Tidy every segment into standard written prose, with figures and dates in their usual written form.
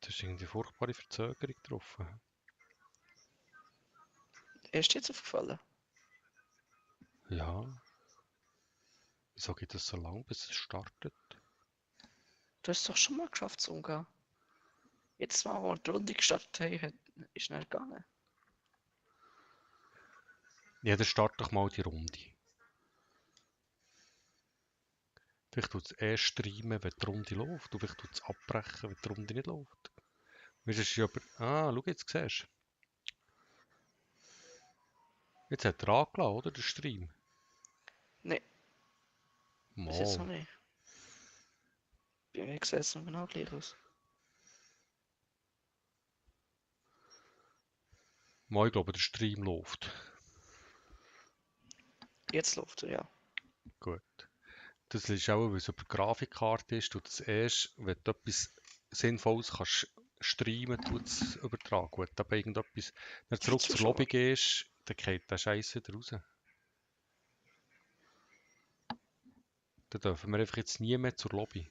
Das ist irgendwie furchtbare Verzögerung drauf. Ist dir jetzt aufgefallen? Ja. Wieso geht das so lang, bis es startet? Du hast es doch schon mal geschafft zu umgehen. Jetzt mal, wo wir die Runde gestartet haben, ist schnell gegangen. Ja, dann start doch mal die Runde. Vielleicht tut es erst streamen, wenn die Runde läuft. Und vielleicht tut es abbrechen, wenn die Runde nicht läuft. Weißt du, es ist ja aber... Ah, schau, jetzt siehst du. Jetzt hat er angelassen, oder? Der Stream. Nee, bis jetzt noch Mal. nicht. Bei mir sieht es noch genau gleich aus. Mal, ich glaube, der Stream läuft. Jetzt läuft er, ja. Gut. Das ist auch, weil es über die Grafikkarte ist. Du das erst, wenn du etwas Sinnvolles kannst streamen, tut es übertragen. Gut, aber irgendetwas, wenn du zurück zur Lobby gehst, dann geht der Scheiß wieder raus. Dann dürfen wir einfach jetzt nie mehr zur Lobby.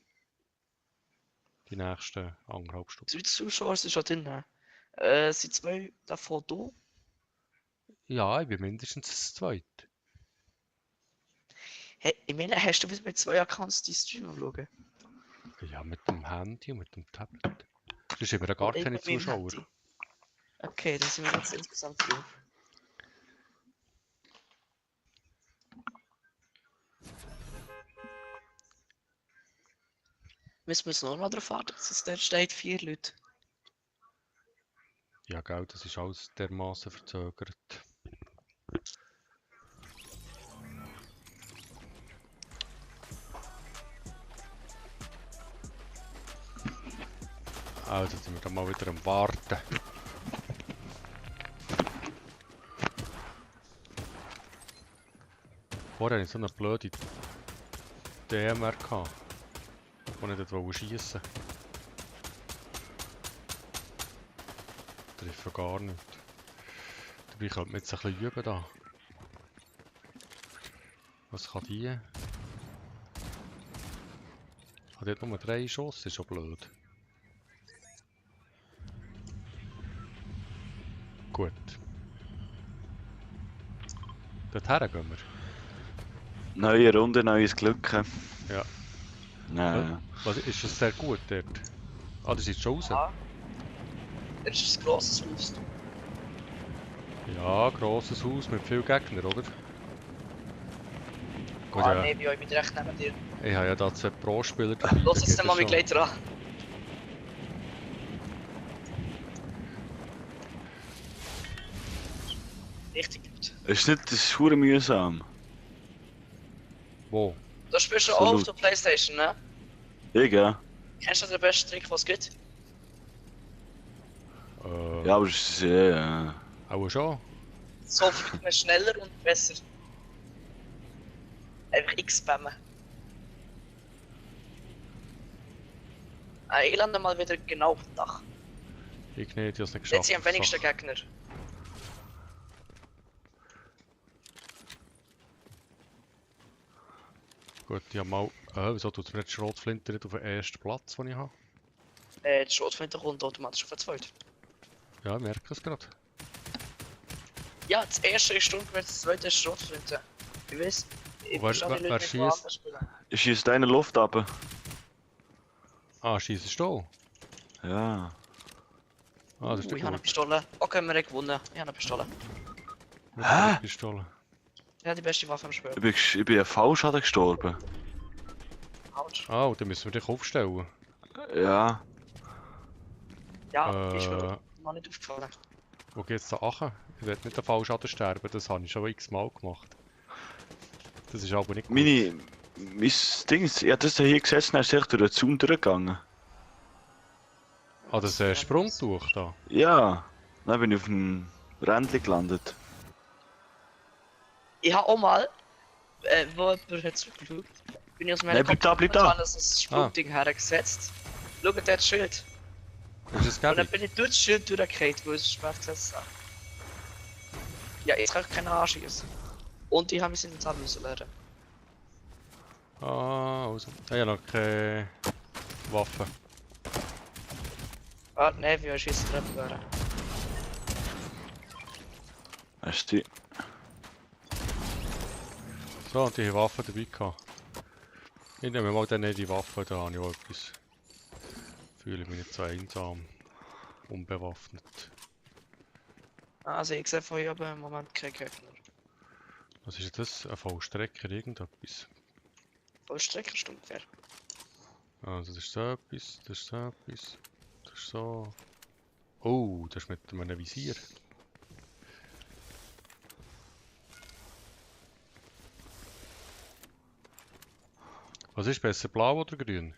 Die nächsten 1,5 Stunden. Die Zuschauer sind schon drin. Sind zwei davon da? Ja, ich bin mindestens das Zweite. Hey, ich meine, hast du mit zwei Accounts die Stream schauen? Ja, mit dem Handy und mit dem Tablet. Sonst haben wir ja gar Ich keine mit meinem Zuschauer. Handy. Okay, dann sind wir jetzt insgesamt 5. Wir müssen nur noch darauf warten, dass es dort steht 4 Leute. Ja, gell, das ist alles dermaßen verzögert. Also sind wir dann mal wieder am Warten. Vorher hatte ich so eine blöde DMR gehabt, wo ich nicht schiessen wollte. Treffe gar nicht. Dabei könnte man jetzt ein bisschen üben da. Was kann die? Hat jetzt nur 3 Schuss, ist schon blöd. Gut. Dorthin gehen wir. Neue Runde, neues Glück. Ja. Nein. Was, ist das sehr gut dort? Ah, das ist schon raus? Ja. Das ist ein grosses Haus. Ja, grosses Haus mit vielen Gegnern, oder? Gut, Ah, ja. nee, bei euch mit recht neben dir. Ich habe ja da 2 Pro-Spieler dabei. Lass da uns geht den mal das mit schon. Leiter an. Richtig gut. Ist nicht, das ist verdammt mühsam. Wo? Da spielst du So auch auf laut. der Playstation, ne? Ich, ja. Kennst du den besten Trick, was es gibt? Ja, aber es ist ja. Auch schon? So fliegt man schneller und besser. Einfach X spammen. Ich lande mal wieder genau auf dem Dach. Ich nicht, ich habe es nicht geschafft. Jetzt sind am wenigsten Gegner. Gut, ich habe mal... wieso tut es mir jetzt Schrotflinte nicht auf den ersten Platz, den ich habe? Die Schrotflinte kommt automatisch auf den zweiten. Ja, ich merke es gerade. Ja, das erste ist Sturmgewehr, das zweite ist Schrotflinte. Ich weiß, ich Wer- verstehe die wer Leute nicht, die schießt? anders spielen. Ich schieße deine Luft ab. Ah, schießt du? Ja. Ah, das ist Ich habe eine gut. Pistole. Okay, wir haben gewonnen. Ich habe eine Pistole. Mit Hä? der Pistole. Ja, die beste Waffe im Spiel. Ich bin ja falsch gestorben. Autsch. Ah, und dann müssen wir dich aufstellen. Ja. Ja, ist mir noch nicht aufgefallen. Wo geht's da achen? Ich werde nicht an Fallschaden sterben, das habe ich schon x-mal gemacht. Das ist aber nicht gut. Mein Ding ist, ich hab das hier gesetzt, dann ist es durch den Zaun durchgegangen. Ah, das Sprungtuch da. Ja. Dann bin ich auf dem Rändchen gelandet. Ich habe auch mal, wo jemand hat zurückgeschaut, bin ich aus meiner Nein, bleib da. das Sprungding hergesetzt. Schau, der hat das Schild. Ist das Und dann gäbig? bin ich durch das Schild durchgefallen, wo es schmeckt gesetzt hat. Ja, jetzt kann ich keinen anschießen. Und ich habe mein Inventar müssen lernen. Ah, also. Ich habe noch keine Waffe. Ah, nein, wie ist jetzt drüber? Hast du die? So, und die haben Waffen dabei gehabt. Ich nehme mal dann die Waffe, da habe ich auch etwas. Fühle mich nicht so einsam. Unbewaffnet. Also ich sehe von hier aber im Moment keinen Gegner. Was ist das? Ein Vollstrecker, irgendetwas? Vollstreckerstundenwehr. Also das ist so etwas, das ist so etwas, das ist so... Oh, das ist mit einem Visier. Was ist besser, blau oder grün?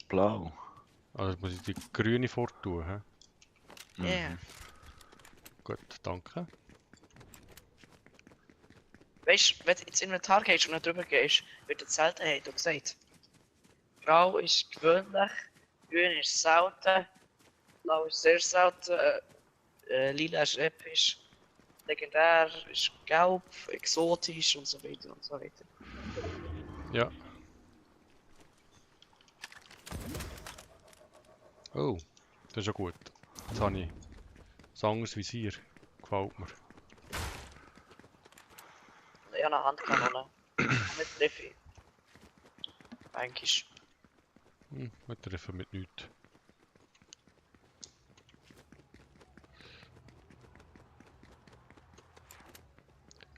Blau. Also muss ich die grüne forttun, hä? Mhm. Yeah. Gut, danke. Weißt du, wenn du ins Inventar gehst und nicht drüber gehst, wird die Seltenheit auch gesagt. Grau ist gewöhnlich, grün ist selten, blau ist sehr selten, lila ist episch, legendär ist gelb, exotisch und so weiter und so weiter. Ja. Oh, das ist ja gut. Jetzt habe ich ein anderes Visier. Gefällt mir. Ich habe eine Handkanone. Mit Treffi. Eigentlich. Wir treffen mit nichts.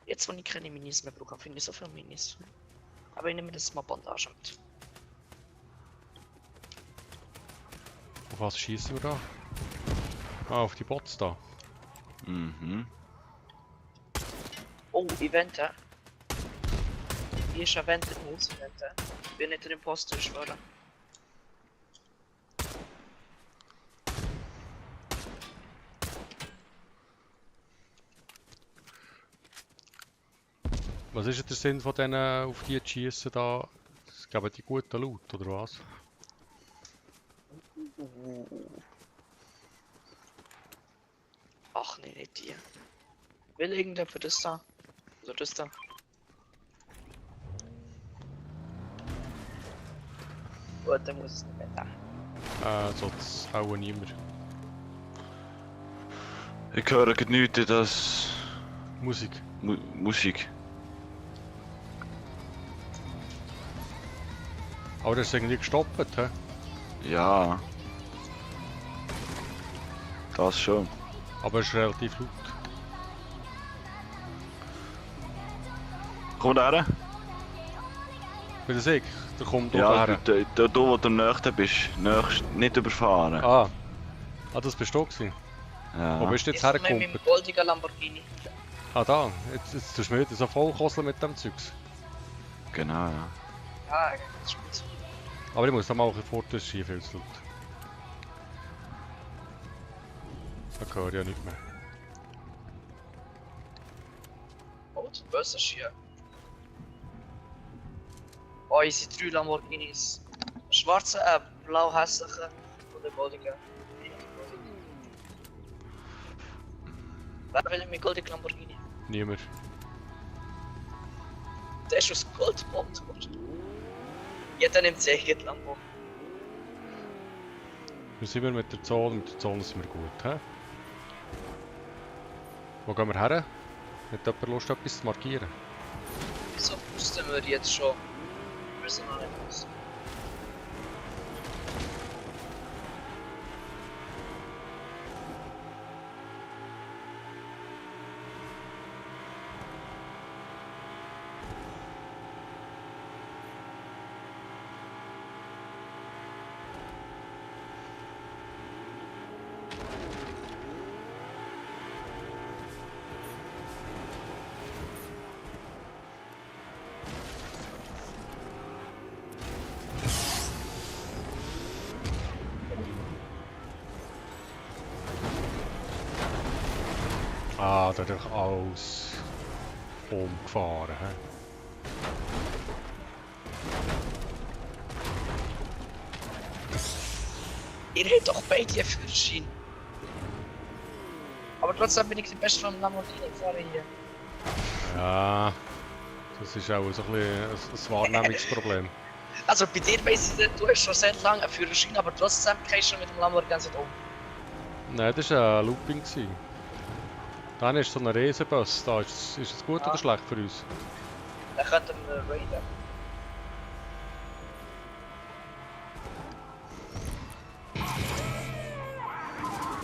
Jetzt, wo ich keine Minis mehr brauche, finde ich so viele Minis. Aber ich nehme das mal Bandage mit. Auf was schießen wir da? Ah, auf die Bots da. Mhm. Oh, Event. Hier ist ein Event im Haus. Ich bin nicht der Imposter, ich schwöre. Was ist denn der Sinn von denen auf die zu schießen da? Es geben die guten Loot, oder was? Ach nee, nicht die. Will irgendjemand das da? Oder das da? Gut, dann muss es nicht mehr da. Sonst auch niemand. Ich höre gerade nichts, das Musik. Musik. Aber das ist irgendwie gestoppt, hä? Ja. Das schon. Aber es ist relativ laut. Komm da her. Wie das ich? Der kommt oben Ja, her. da wo du am nächsten bist. Nicht überfahren. Ah, das bist du gewesen. Ja. Wo bist du jetzt Jetzt mit meinem hergekommen? goldigen Lamborghini. Ah, da. Jetzt tust du mir wieder so voll koseln mit dem Zeugs. Genau, ja. Ja, das ist gut. Aber ich muss da mal vor, das ist hier viel zu laut. Da höre ich ja nicht mehr. Oh, der Böse ist hier. Oh, hier sind 3 Lamborghinis. Ein schwarzer, ein blau hässlicher und ein goldiger. Wer will mit goldigen Lamborghini? Niemand. Der ist aus Goldbond. Jeder nimmt sich ein Lambo. Wir sind wir mit der Zone, sind wir gut, hä? Wo gehen wir her? Hat jemand Lust, etwas zu markieren? Wieso wussten wir jetzt schon? Wir sind noch nicht raus. Ah, da hat doch alles umgefahren, hä? Ihr habt doch beide einen Führerschein. Aber trotzdem bin ich der Beste von Lamborghini gefahren hier. Ja, das ist auch so ein bisschen ein Wahrnehmungsproblem. Also bei dir weiss ich nicht, du hast schon sehr lange einen Führerschein, aber trotzdem gehst du mit dem Lamborghini nicht um. Nein, das war ein Looping. Dann ist so ein Riesenbus da. Ist es gut oder schlecht für uns? Dann könnten wir raiden.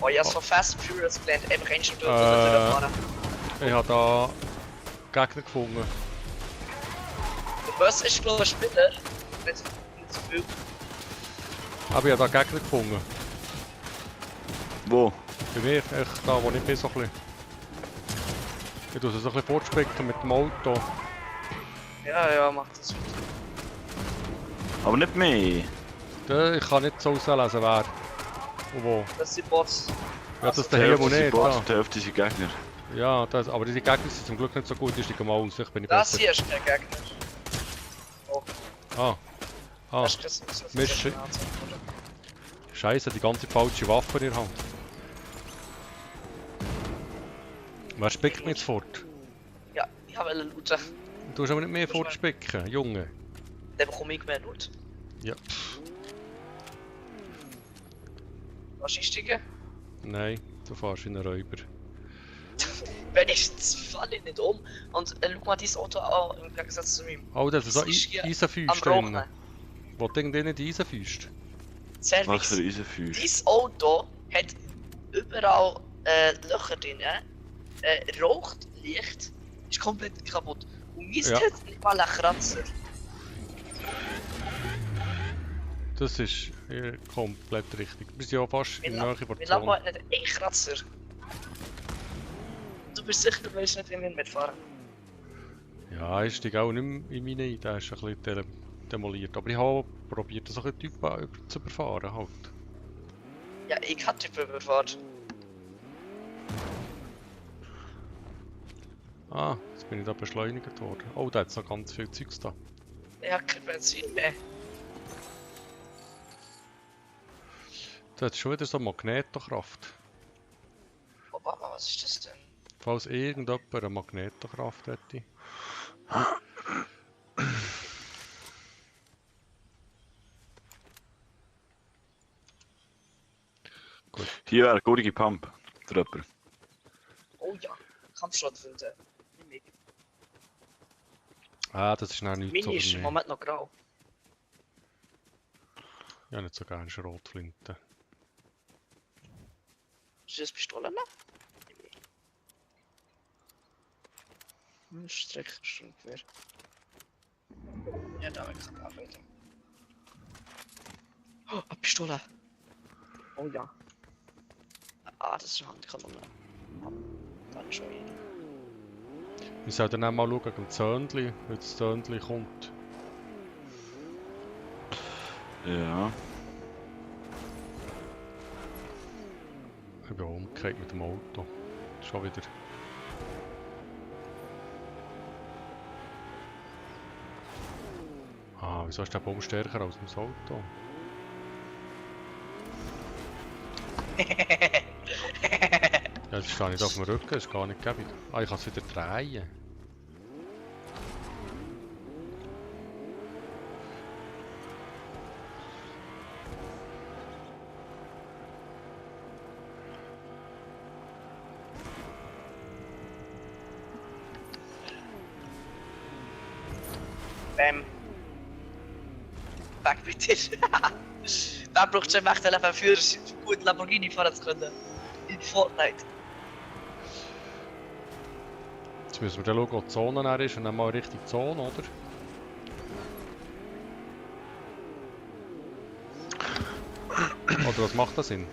Oh, ich habe so Fast and Furious gelernt, einfach einen Schritt durchfahren. Ich habe da Gegner gefunden. Der Bus ist glaube ich ein Spieler. Nicht so viel. Aber ich habe da Gegner gefunden. Wo? Bei mir, echt da, wo ich bin, so ein bisschen. Ich tue es so ein bisschen fortspicken mit dem Auto. Ja, mach das. Aber nicht mehr. Ich kann nicht so auslesen, wer und wo. Das sind Bots. Ja, das Die der hier, wo Hälfte sind nicht. Bots Da. und die Hälfte sind Gegner. Ja, das, aber diese Gegner sind zum Glück nicht so gut, die steigen mal aus. Ich bin nicht Das besser. hier ist kein Gegner. Oh, Ah. Ah, das ist kein so viel Mist. Gegner anzeigen, oder? Scheiße, die ganze falsche Waffe in der Hand. Wer spickt mich jetzt fort? Ja, ich habe looten. Du hast aber nicht mehr fortspicken, Junge. Dann bekomme ich mehr Loot. Ja. Was ist einsteigen? Nein, du fährst wie ein Räuber. Wenigstens falle ich nicht um. Und schau mal dein Auto an, im Gegensatz zu meinem. Oh, das ist so Das ist hier Eisenfüße am drin. Rochen. Wo denkt ihr nicht Eisenfüße? Was Service. für Eisenfüße. Dein Auto hat überall Löcher drin. Raucht, Licht, ist komplett kaputt. Und mein Ja. hat nicht mal einen Kratzer. Das ist komplett richtig. Wir sind ja fast in der Nähe von Mein der Lambo Zone. hat nicht einen Kratzer. Du bist sicher, du willst nicht in ihn mitfahren. Ja, ich steige auch nicht mehr in meine ein, der ist ein bisschen demoliert. Aber ich habe probiert, so einen Typ zu überfahren halt. Ja, ich hatte Typ überfahren. Ah, jetzt bin ich da beschleunigt worden. Oh, da hat es noch ganz viel Zeugs da. Ich habe kein Benzin mehr. Da hat schon wieder so Magnetokraft. Oh Papa, was ist das denn? Falls irgendjemand eine Magnetokraft hätte. Gut. Hier wäre eine gute Pump. Für jemanden. Oh ja, Kampfschrott finden. Nimm ich. Ah, das ist noch nichts Meine ist für im mich. Moment noch grau. Ich habe nicht so gerne Schrotflinte. Ist das Pistole noch? Nimm ich. Streckengewehr. Ja, damit kann man arbeiten. Oh, eine Pistole! Oh ja. Ah, das ist eine Handkanone. Dann ist schon eine. Wir sollten dann mal schauen gegen das Zöndli, wenn das Zöndli kommt. Ja. Ich bin umgekehrt mit dem Auto. Schon wieder. Ah, wieso ist der Baum stärker als das Auto? Ja, jetzt stehe ich nicht auf dem Rücken, das ist gar nicht gäbig. Ah, ich kann es wieder drehen. Weg mit dir. Wer braucht schon echt einen für gut Lamborghini fahren zu können? In Fortnite. Jetzt müssen wir dann schauen, wo die Zone näher ist und dann mal Richtung Zone, oder? Oder was macht das Sinn?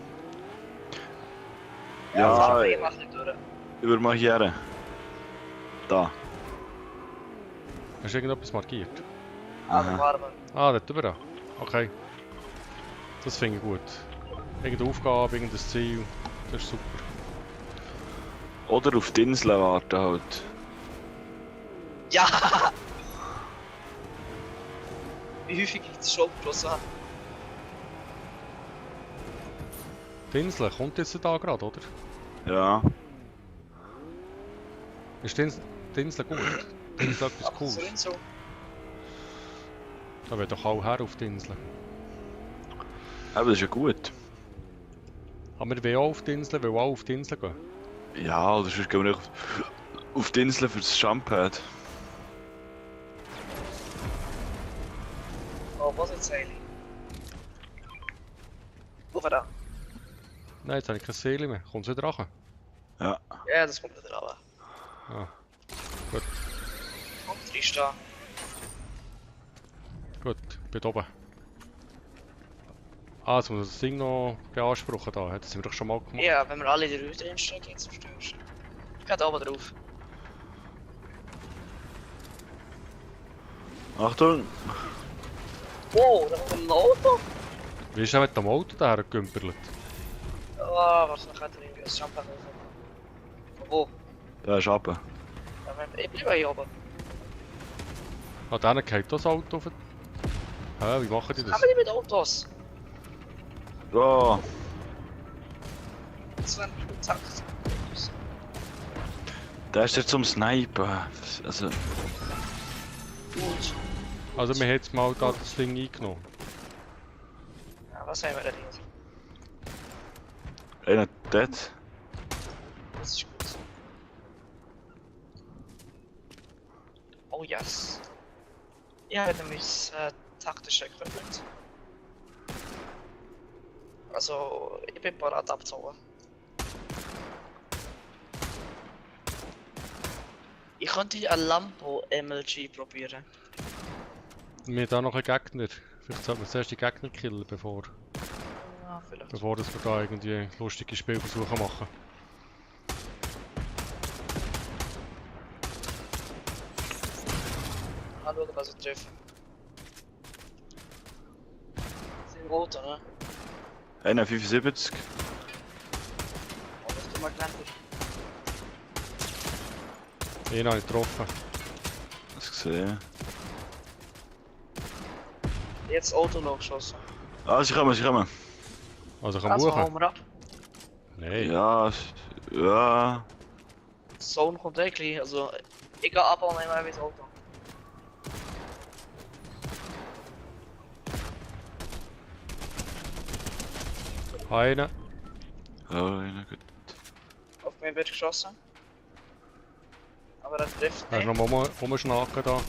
Ja, ich mach nicht durch. über mal hier. Da. Hast du irgendetwas markiert? Aber warten. Ah, dort drüber. Okay. Das finde ich gut. Irgendeine Aufgabe, irgendein Ziel. Das ist super. Oder auf die Insel warten halt. Ja! Wie häufig ich das schon abgeschossen habe? Die Insel kommt jetzt da gerade, oder? Ja. Ist die Insel gut? Die Insel etwas Ab zur Cooles? Insel. Da wird doch auch her auf die Insel. Aber das ist ja gut. Aber wir wollen auch auf die Insel, weil wir auch auf die Insel gehen. Ja, oder sonst gehen wir nicht auf die Insel für das Jumppad. Oh, was jetzt eigentlich? Wo da? Nein, jetzt habe ich keine Seele mehr. Kommt es wieder ran? Ja. Ja, das kommt wieder runter. Ah, gut. Kommt 3 stehen. Gut, bin oben. Ah, jetzt muss das Ding noch beanspruchen da. Das haben wir doch schon mal gemacht. Ja, wenn wir alle in der Rüte drinstehen, geht's am stärksten. Geht oben drauf. Achtung! Wow, da kommt ein Auto! Wie ist er mit dem Auto daher gegümpert? Oh, was noch hat er irgendwie ein Champagner von wo? Da ist runter. Ja, ich bleibe hier oben. Ah, dann geht das Auto auf. Hä, wie machen die das? Haben wir die mit Autos? Da! Das waren Takt. Der ist jetzt zum Snipen. Also, Gut. Also wir haben jetzt mal da das Ding eingenommen. Ja, was haben wir denn hier? einer dort. Das ist gut. Oh yes. Ja, wir haben nämlich taktische Equipment. Also, ich bin bereit abzuhauen. Ich könnte ein Lampo MLG probieren. Wir haben da noch einen Gegner. Vielleicht sollten wir zuerst die Gegner killen, bevor Ja, vielleicht. dass wir da irgendwie lustige Spielversuche machen. Mal schauen, was ich treffe. Das sind rote, ne? 1,75. Oh, das tut mir gleich gut. Den habe ich getroffen. Hast du gesehen? Jetzt Auto noch geschossen. Ah, sie kommen, sie kommen. Also kann Also buchen? hauen wir ab. Nein. Ja, ja. Zone kommt eh gleich, also ich gehe ab und nehme einfach das Auto. Einer. Oh, ja, gut. Auf mich wird geschossen. Aber er trifft Da ist nicht. noch mal rumschnacken da.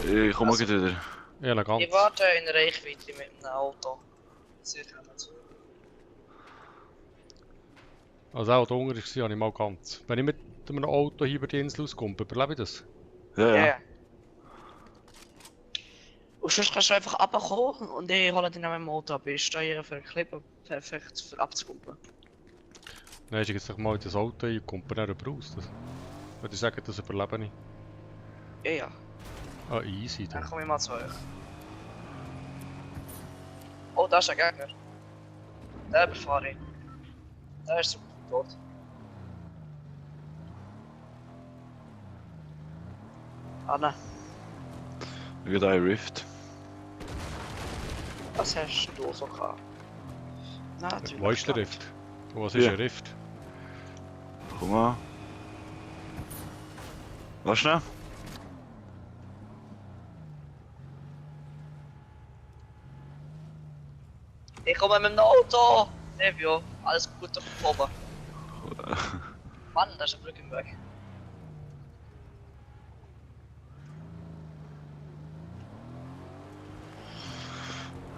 Ich komme Also- gleich wieder. Ja, noch ganz. Ich warte in Reichweite mit einem Auto. Sicher dazu. Also auch da unten war habe ich mal ganz. Wenn ich mit einem Auto hier über die Insel auskomme, überlebe ich das? Ja, ja. Ja. Und sonst kannst du einfach runterkommen und ich hole dich nach meinem Auto ab. Ich stehe hier für eine Klippe perfekt für abzukumpen. Nein, ich jetzt mal in das Auto ein und komme dann rüber raus. Das würde ich sagen, das überlebe ich. Ja, ja. Ah, easy Dann da. komme ich mal zu euch. Oh, da ist ein Gegner. Der überfahre ich. Der ist super tot. Ah, nein. Ich gehe da in Rift. Was hast du so gehabt? Nein, natürlich. Wo ist der nicht. Rift? Und was ist Ja. ein Rift? Komm mal. Was schnell? Ich komme mit dem Auto! Nevio, alles gut durch den oben. Mann, da ist eine Brücke im Weg.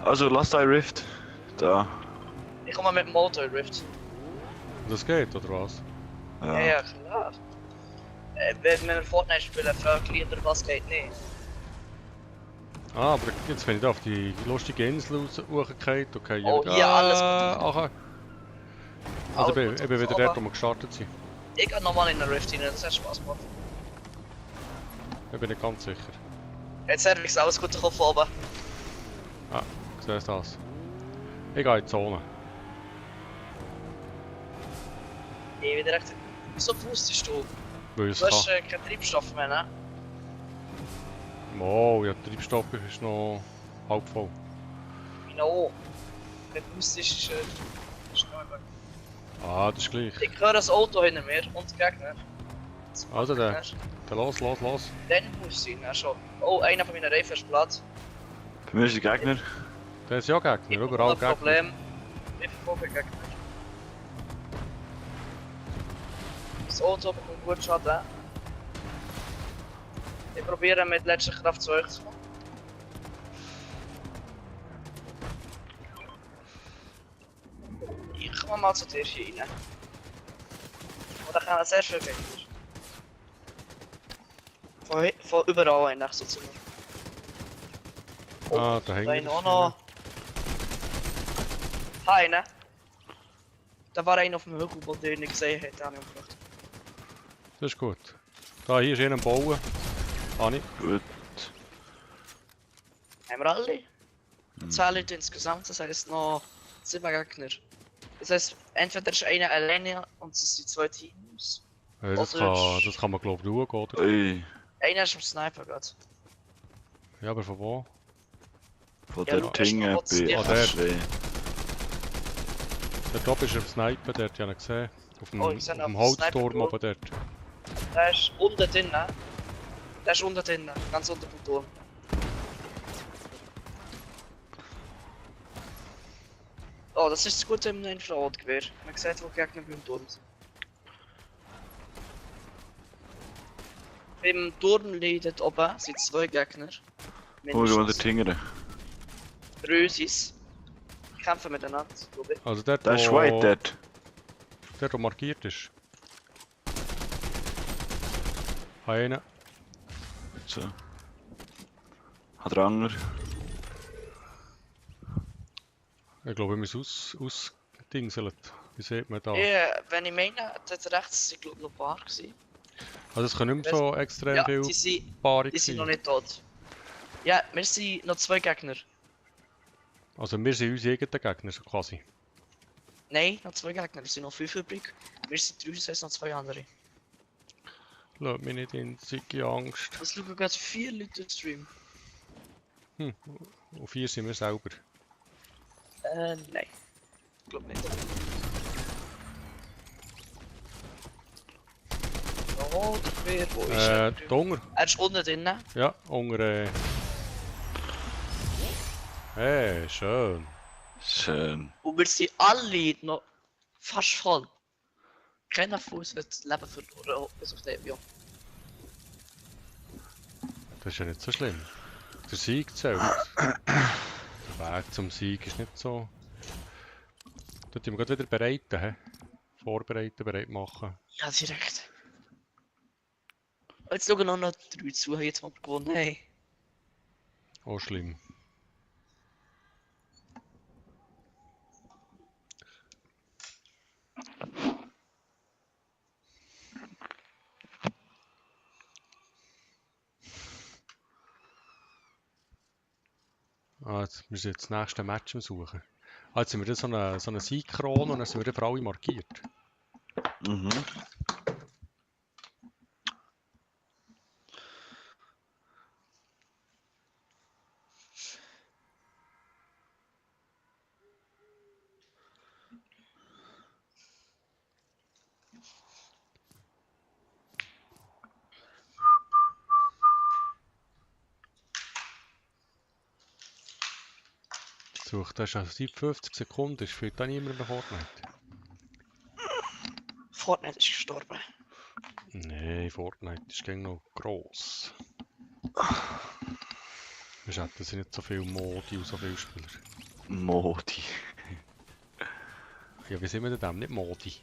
Also, lass da in Rift. Da. Ich komme mit dem Auto in Rift. Das geht, oder was? Ja, ja, klar. Wenn wir Fortnite spielen, fraglich oder was geht nicht. Ah, aber jetzt bin ich da auf die lustige Insel hochgefallen. Okay, Oh, hier, alles gut. Aha. Also Alles ich bin wieder gut, dort, aber- wo wir gestartet sind. Ich gehe nochmal in den Rift rein, das hat Spaß gemacht. Ich bin nicht ganz sicher. Jetzt habe ich alles gut drauf oben. Ah, siehst du das? Ich gehe in die Zone. Ich wieder recht. Wieso pustest du? Weil es Du hast kann. keinen Treibstoff mehr, ne? Oh, ja, der Treibstoff ist noch halb voll. Meine auch. Wenn du pustest, ist ist noch weg. Ah, das ist gleich. Ich höre das Auto hinter mir und die Gegner. Also der los. Dann muss ich ihn schon. Oh, einer von meinen Reifen ist platt. Bei mir ist der Gegner. Der ist ja Gegner, überall Gegner. Problem. Ich verfolge Gegner. Das Auto bekommt gut Schaden. Ich probiere mit letzter Kraft zu euch zu kommen. Ich komme mal zu dir hier rein. Und dann kann er sehr schön Gegner. Von überall eigentlich sozusagen. Ah, da hängt Da auch noch. Einer. Da war einer auf dem Hügel, den ich nicht gesehen habe, den habe ich umgebracht. Das ist gut. Da, hier ist einer am Bauen. Ani. Gut. Haben wir alle? 10 Leute insgesamt, das heisst noch 7 Gegner. Das heisst, entweder ist einer alleine und es sind 2 Teams. Ja, das kann man glaube ich schauen, oder? Ui. Einer ist am Sniper gerade. Ja, aber von wo? Von Ja, der du Tinge hast noch bei das HW. Der Top ist am Sniper, der hat ja noch gesehen. Auf dem, Oh, ich sehe auf noch dem auf dem Holzturm Sniper oben dort. Der ist unten drin. Der ist unten drin, ganz unter dem Turm. Oh, das ist das Gute im Infrarotgewehr. Man sieht, wo die Gegner beim Turm sind. Beim Turm liegen oben sind 2 Gegner. Wo ist der Tinge? Rösis. Kämpfen miteinander, glaube ich. Also dort, Der ist white dort. dort, wo markiert ist. Einer. So. Hat der andere. Ich glaube, wir müssen ausdingseln. Wie sieht man da? Ja, wenn ich meine, dort rechts waren glaube ich noch ein paar. Also es können nicht mehr so extrem Ja, viel Paarung die sind noch sein. nicht tot. Ja, wir sind noch 2 Gegner. Also wir sind unsere eigenen Gegner so quasi. Nein, noch 2 Gegner, es sind noch 5 übrig. Wir sind 3, das heisst noch 2 andere. Lass mich nicht in die Angst. Es schauen gerade 4 Leute im Stream. Und 4 sind wir selber. Nein. Ich glaube nicht. Oh, der Bär, wo ist er? Da unten. Er ist unten drin. Ja, unter. Hey, schön. Schön. Und wir sind alle noch fast voll. Keiner von uns wird das Leben verloren, bis auf den, ja. Das ist ja nicht so schlimm. Der Sieg zählt. Der Weg zum Sieg ist nicht so. Dort müssen wir gerade wieder bereiten. He? Vorbereiten, bereit machen. Ja, direkt. Jetzt schauen noch 3 zu, haben jetzt mal gewonnen. Hey. Auch schlimm. Ah, jetzt müssen wir jetzt das nächste Match suchen. Ah, jetzt sind wir dann so eine Siegkrone und dann sind wir dann für alle markiert. Mhm. Sucht das schon seit 50 Sekunden, ist für da niemand mehr Fortnite. Fortnite ist gestorben. Nein, Fortnite ist gegen noch gross. Wir hatten sind nicht so viele Modi und so viele Spieler. Modi. Ja, wie sind wir denn dem? Nicht Modi.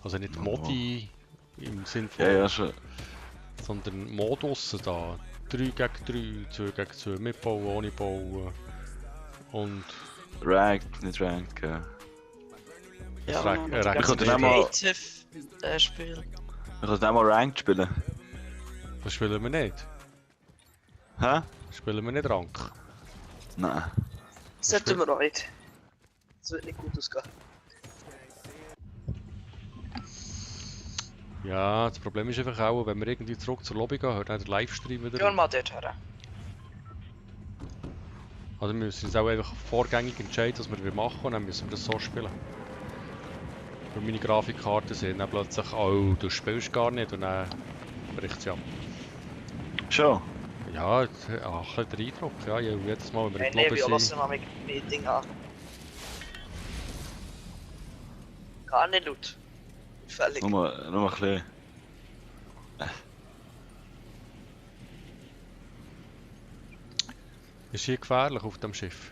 Also nicht Modi im Sinn von. Ja, ja, schon. Sondern Modus da. 3 gegen 3, 2 gegen 2, mit Bauen, ohne Bauen. Und. Ranked, nicht ranked, ja. Ja, Rack- und Rack- das Ich könnte ganze nicht mal- Creative Spiel. Ich kann nicht mal ranked spielen. Das spielen wir nicht. Hä? Spielen wir nicht Rank. Nein. Das sollten wir auch nicht. Das wird nicht gut ausgehen. Ja, das Problem ist einfach auch, wenn wir irgendwie zurück zur Lobby gehen, hört dann der Livestream wieder. Gehen wir mal dort her. Also wir müssen uns auch einfach vorgängig entscheiden, was wir machen und dann müssen wir das so spielen. für meine Grafikkarte sehen, dann plötzlich, oh, du spielst gar nicht und dann bricht sie ab. Schon? Ja, ein bisschen der Eindruck, ja, jedes Mal, wenn wir Hey, in nee, die wir Lobby lassen sind. mal mit Ding an. Gar nicht laut. Völlig. Nur ein bisschen. Ist hier gefährlich auf dem Schiff?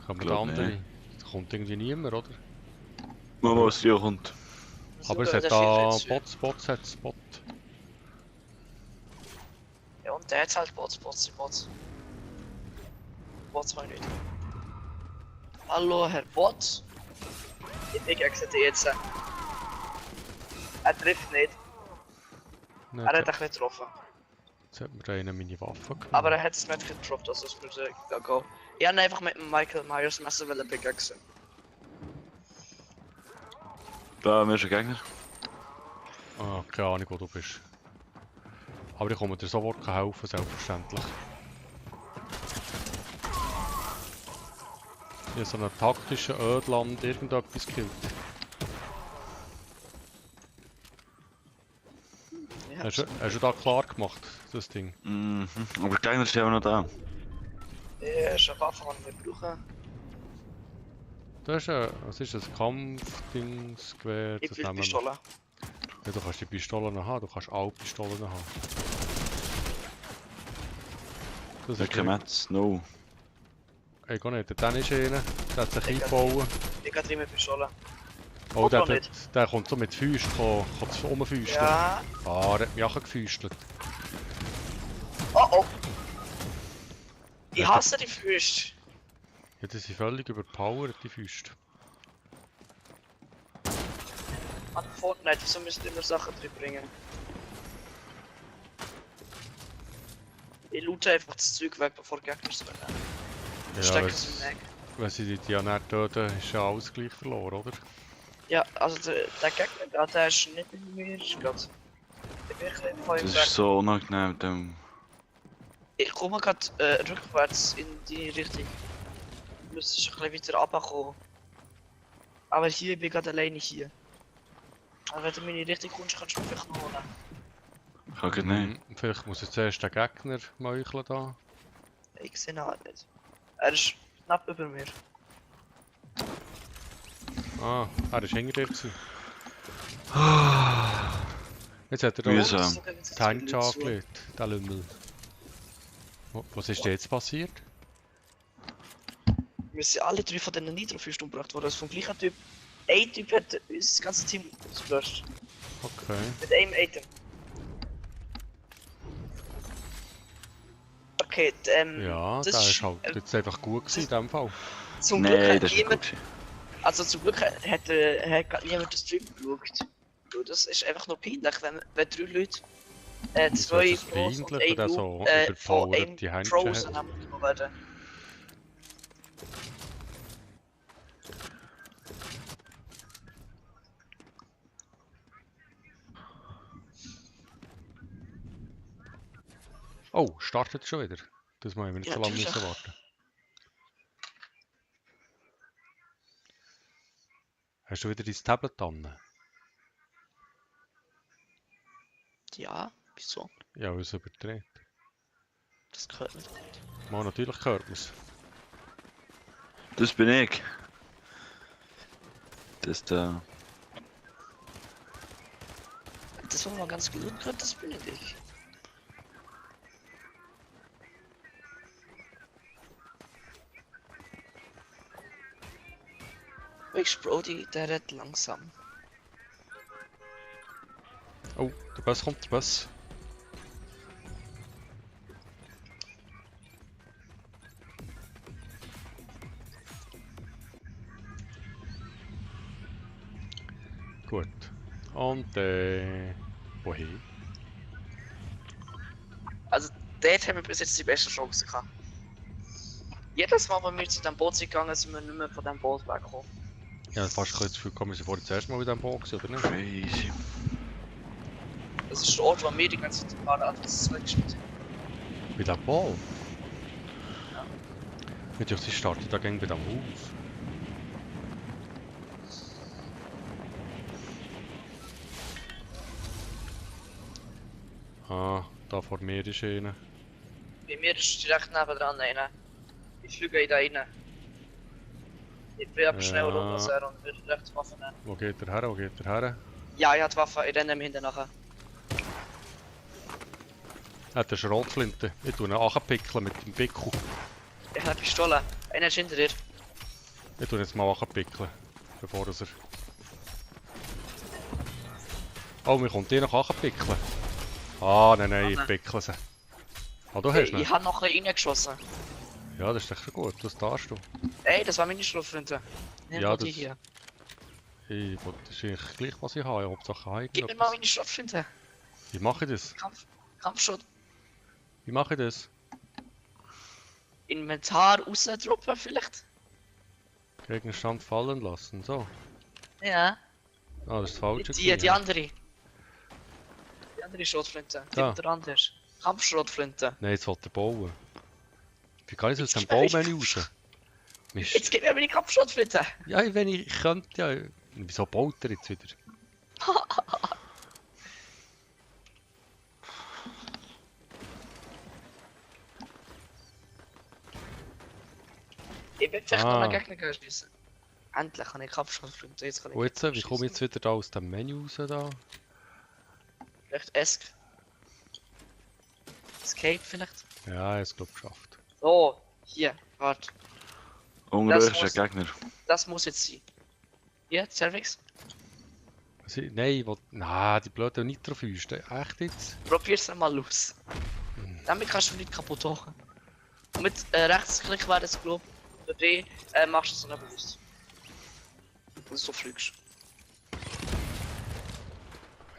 Kommen da Glaub andere? nicht. Da kommt irgendwie niemand, oder? Mal was hier kommt. Aber es hat da Bots hat es Bot. Ja, und der hat halt Bots. Bots mal nicht. Hallo, Herr Bot. Ich exite jetzt. Er trifft nicht. Nein, Er hat jetzt, dich nicht getroffen. jetzt hat mir einer meine Waffe genommen. Aber er hat es nicht getroffen, also es muss gehen. Ich habe einfach mit dem Michael Myers Messer pickaxen. Da haben wir schon Gegner. Ah, keine Ahnung, wo du bist. Aber ich komme dir sofort helfen, selbstverständlich. Ich habe so einen taktischen Ödland irgendetwas gekillt. Ja, Hast du da klar gemacht, das Ding? Mhm. Aber die Gegner sind auch noch da. ja, ist eine Waffe, die wir brauchen. Das ist was ist das? Kampfdingsgewehr Ich will zusammen. Pistole. Ja, du kannst die Pistolen haben, du kannst alle Pistolen haben. Das Ich kann jetzt, no. Ey, gar nicht, der ist einer, der hat sich Ich eingebaut. Ich kann 3 mit Pistole. Oh, Oder der, nicht? der kommt so mit Füßen, kann zu rumfüßeln. Ja. Ah, der hat mich auch gefäustelt. Oh. Ich hasse die Füße. Ja, die sind völlig überpowered, die Füße. An Fortnite, wieso müssen immer Sachen drin bringen? Ich loote einfach das Zeug weg, bevor die Gegner es rennen. Ja, Stecken sie im Neck. wenn sie die ja nicht töten, ist ja alles gleich verloren, oder? Ja, also der Gegner da, der ist nicht in mir, ist gerade. Ich bin ein bisschen von ihm Das weg. ist so unangenehm mit dem. Ich komme gerade rückwärts in die Richtung. Du müsstest ein bisschen weiter runterkommen. Aber hier, ich bin gerade alleine hier. Also wenn du in meine Richtung kommst, kannst du mich vielleicht noch holen. Kann ich nicht. Vielleicht muss jetzt erst der Gegner meucheln da. Ich sehe ihn halt nicht. Er ist knapp über mir. Ah, er war hinter dir gewesen. Jetzt hat er da Mühsam. die Hände angelegt, der Lümmel. Was ist denn jetzt passiert? Wir sind alle 3 von diesen Nitro-Füßen umgebracht worden. Also vom gleichen Typ. Ein Typ hat unser ganzes Team ausgelöscht. Okay. Mit einem Item. Okay, Ja, das der ist- ist halt jetzt einfach gut gewesen in dem Fall. zum Glück Nein, hat das ist nicht gut. niemand. Also zum Glück hat gerade niemand den Stream geschaut. Und das ist einfach nur peinlich, wenn 3 Leute. Wieso 2 ist das Pros und peinlich, wenn der ein so Noob, von überpowered einem die Händchen Frozen hat? haben werden. Oh, startet schon wieder. Das müssen wir nicht Ja, so lange natürlich. müssen warten. Hast du wieder dein Tablet an? Ja, wieso? Ja, weil es überdreht. Das gehört mir nicht. Mal, natürlich hört man es. Das bin ich. Das da. Das war mal ganz gut gehört, das bin ich. Wegs Brody, der redet langsam. Oh, der Bus kommt, der Bus. Gut. Und wohin? Also, dort haben wir bis jetzt die beste Chance gehabt. Jedes Mal, wenn wir zu dem Boot sind gegangen, sind wir nicht mehr von dem Boot weggekommen. Ja, fast ein bisschen das Gefühl, wir sind vorhin zuerst mal mit dem Boot gewesen, oder nicht? Crazy. Das ist der Ort, wo wir die ganze Zeit waren, das gespielt haben. Mit dem Ball? Ja. Ich dachte, sie startet da gegen bei dem Haus. Ah, da vor mir ist einer. Bei mir ist direkt nebendran einer. Ich fliege in da rein. Ich bin aber schnell rum, Ja. was er und will direkt die Waffe nehmen. Wo geht der her? Wo geht der her? Ja, ich habe die Waffe, ich renne ihm hinten nachher. Er hat eine Schrotflinte. Ich tue ihn anpickeln mit dem Pickel. Ich habe eine Pistole. Einer ist hinter dir. Ich tue ihn jetzt mal anpickeln. Bevor er... Oh, mir kommt die noch anpickeln. Ah, nein, ich pickle sie. Ah, du hast ihn? Ich habe noch ein bisschen reingeschossen. Ja, das ist echt gut, das darfst du. Ey, das war meine Schrotflinte. Nimm Ja, mal die das- hier. Das ist eigentlich gleich, was ich habe. Hauptsache habe ich Gib mir mal irgendetwas. meine Schrotflinte. Wie mache ich das? Kampfschrott. Wie mache ich das? Inventar rausdroppen vielleicht? Gegenstand fallen lassen, so. Ja. Ah, das ist das Falsche. Die gewesen. andere. Die andere Schrotflinte. Die Da. mit der anders. Kampfschrotflinte. Nein, jetzt wollte er bauen. Wie kann ich aus Jetzt dem gib mir Baumenü die raus? Mist. Jetzt gib mir meine Kampfschrotflinte. Ja, wenn ich könnte, ja. Wieso baut er jetzt wieder? Ich bin vielleicht Ah. noch einen Gegner schiessen. Endlich habe ich Kampfschrotflinte. Jetzt kann ich Und jetzt, wie schiessen. komme ich jetzt wieder da aus dem Menü raus da? Vielleicht Escape vielleicht? Ja, ich glaube geschafft. So, hier, warte. Unter Das euch ist muss- ein Gegner. Das muss jetzt sein. Hier, Cervix. Nein, ich will... Nein, die blöden Nitrofüße. Echt jetzt? Probier's einmal aus. Damit kannst du nicht kaputt machen. Und mit Rechtsklick wäre das glaube ich. Oder D machst du es dann bewusst. Und so fliegst.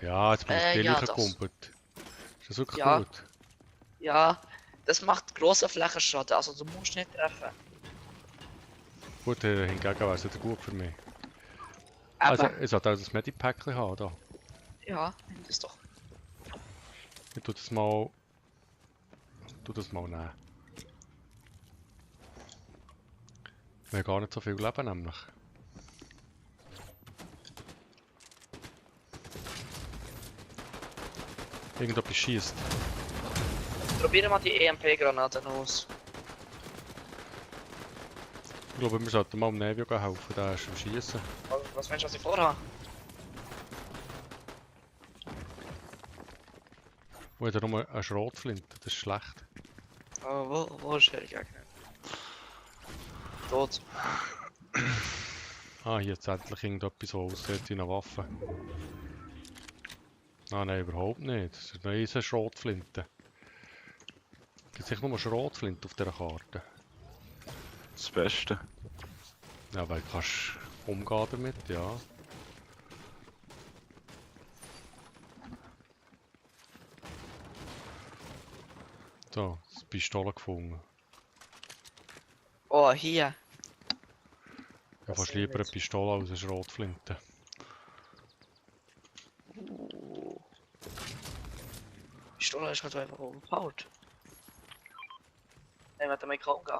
Ja, jetzt bin ich ja, billiger das. gekumpelt. Ist das wirklich Ja. gut? Ja, das macht große Flächenschaden, also du musst nicht treffen. Gut, hingegen wäre es wieder gut für mich. Aber, Also, ich sollte auch das Medipack haben da. ja, nimm das doch. Ich tu das mal... nehmen. Wir haben gar nicht so viel Leben nämlich. Irgendetwas schießt. Probier mal die EMP-Granaten aus. Ich glaube, wir sollten mal dem Nevio helfen, der ist am Schießen. Was meinst du, was ich vorhabe? Und hat er nur eine Schrotflinte, das ist schlecht. Oh, wo ist der Gegner? Tot. Ah, hier jetzt endlich irgendetwas, so aussieht wie eine Waffe. Ah nein, überhaupt nicht. Das ist eine riesen Schrotflinte. Gibt es nur Schrotflinte auf dieser Karte? Das Beste. Ja, weil du kannst umgehen damit, ja. So, das Pistole gefunden. Oh, hier. Ich Das fast sind lieber eine nicht- Pistole als eine Schrotflinte. Die Pistole ist halt einfach overpowered. Nein, wir damit umgehen.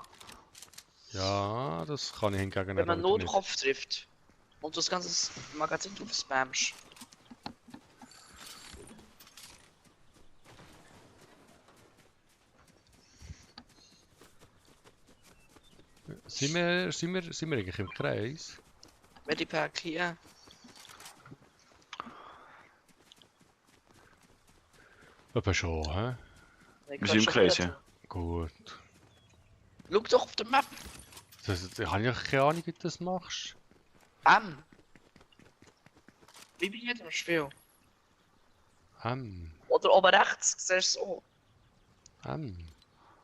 Ja, das kann ich hingegen Wenn man wieder nur den nicht. Kopf trifft und das ganze Magazin drauf spammst. Sind wir eigentlich im Kreis? Medipack hier. Aber schon, hä? Wir sind im Kreis, ja. Gut. Schau doch auf der Map. Ich habe ja keine Ahnung, wie du das machst. M. Wie bin ich im Spiel? Oder oben rechts, siehst du es auch.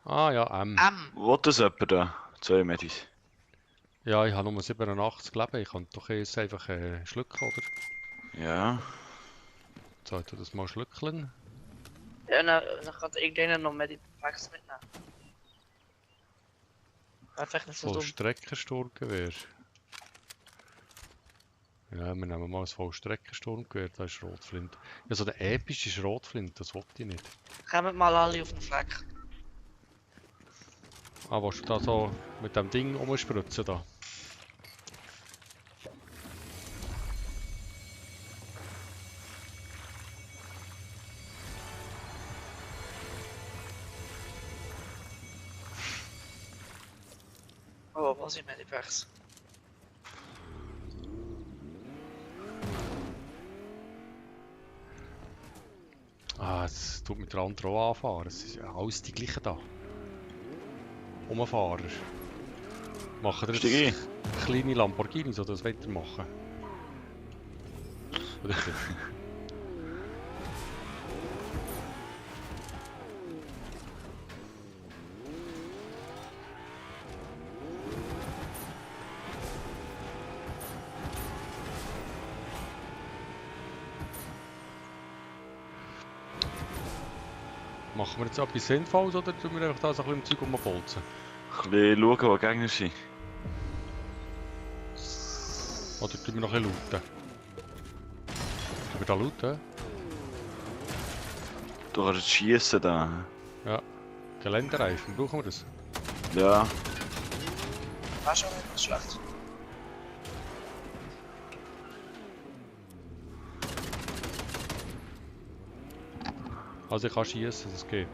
Ah ja, M. M. Wo das jemand da? 2 Medis. Ja, ich habe nur 87 Leben. Ich kann doch jetzt einfach schlucken, oder? Ja. So, ich tu das mal schlucken. Ja, dann kann irgendeiner noch Medipacks mitnehmen. Einfach nicht so dumm. Vollstreckensturmgewehr. Ja, wir nehmen mal ein Vollstreckensturmgewehr, das ist Schrotflinte. Ja, so eine epische Schrotflinte, das wollte ich nicht. Kommen mal alle auf den Fleck. Ah, willst du da so mit dem Ding rumspritzen da? von was ich meine Pechs. Ah, es tut mit der anderen auch anfahren. Es ist ja alles die gleichen da. Umfahrer. Machen ihr Steig jetzt kleine Lamborghinis oder das wollt ihr machen? Oder nicht? Machen wir jetzt etwas Sinnvolles oder tun wir einfach da so ein bisschen im Zeug rumbolzen? Ein bisschen schauen, wo die Gegner sind. Oder tun wir noch ein bisschen looten? Tun wir da looten? Du kannst jetzt schiessen da. Ja. Geländereifen, brauchen wir das? Ja. War schon nicht schlecht. Also ich kann schießen, das geht.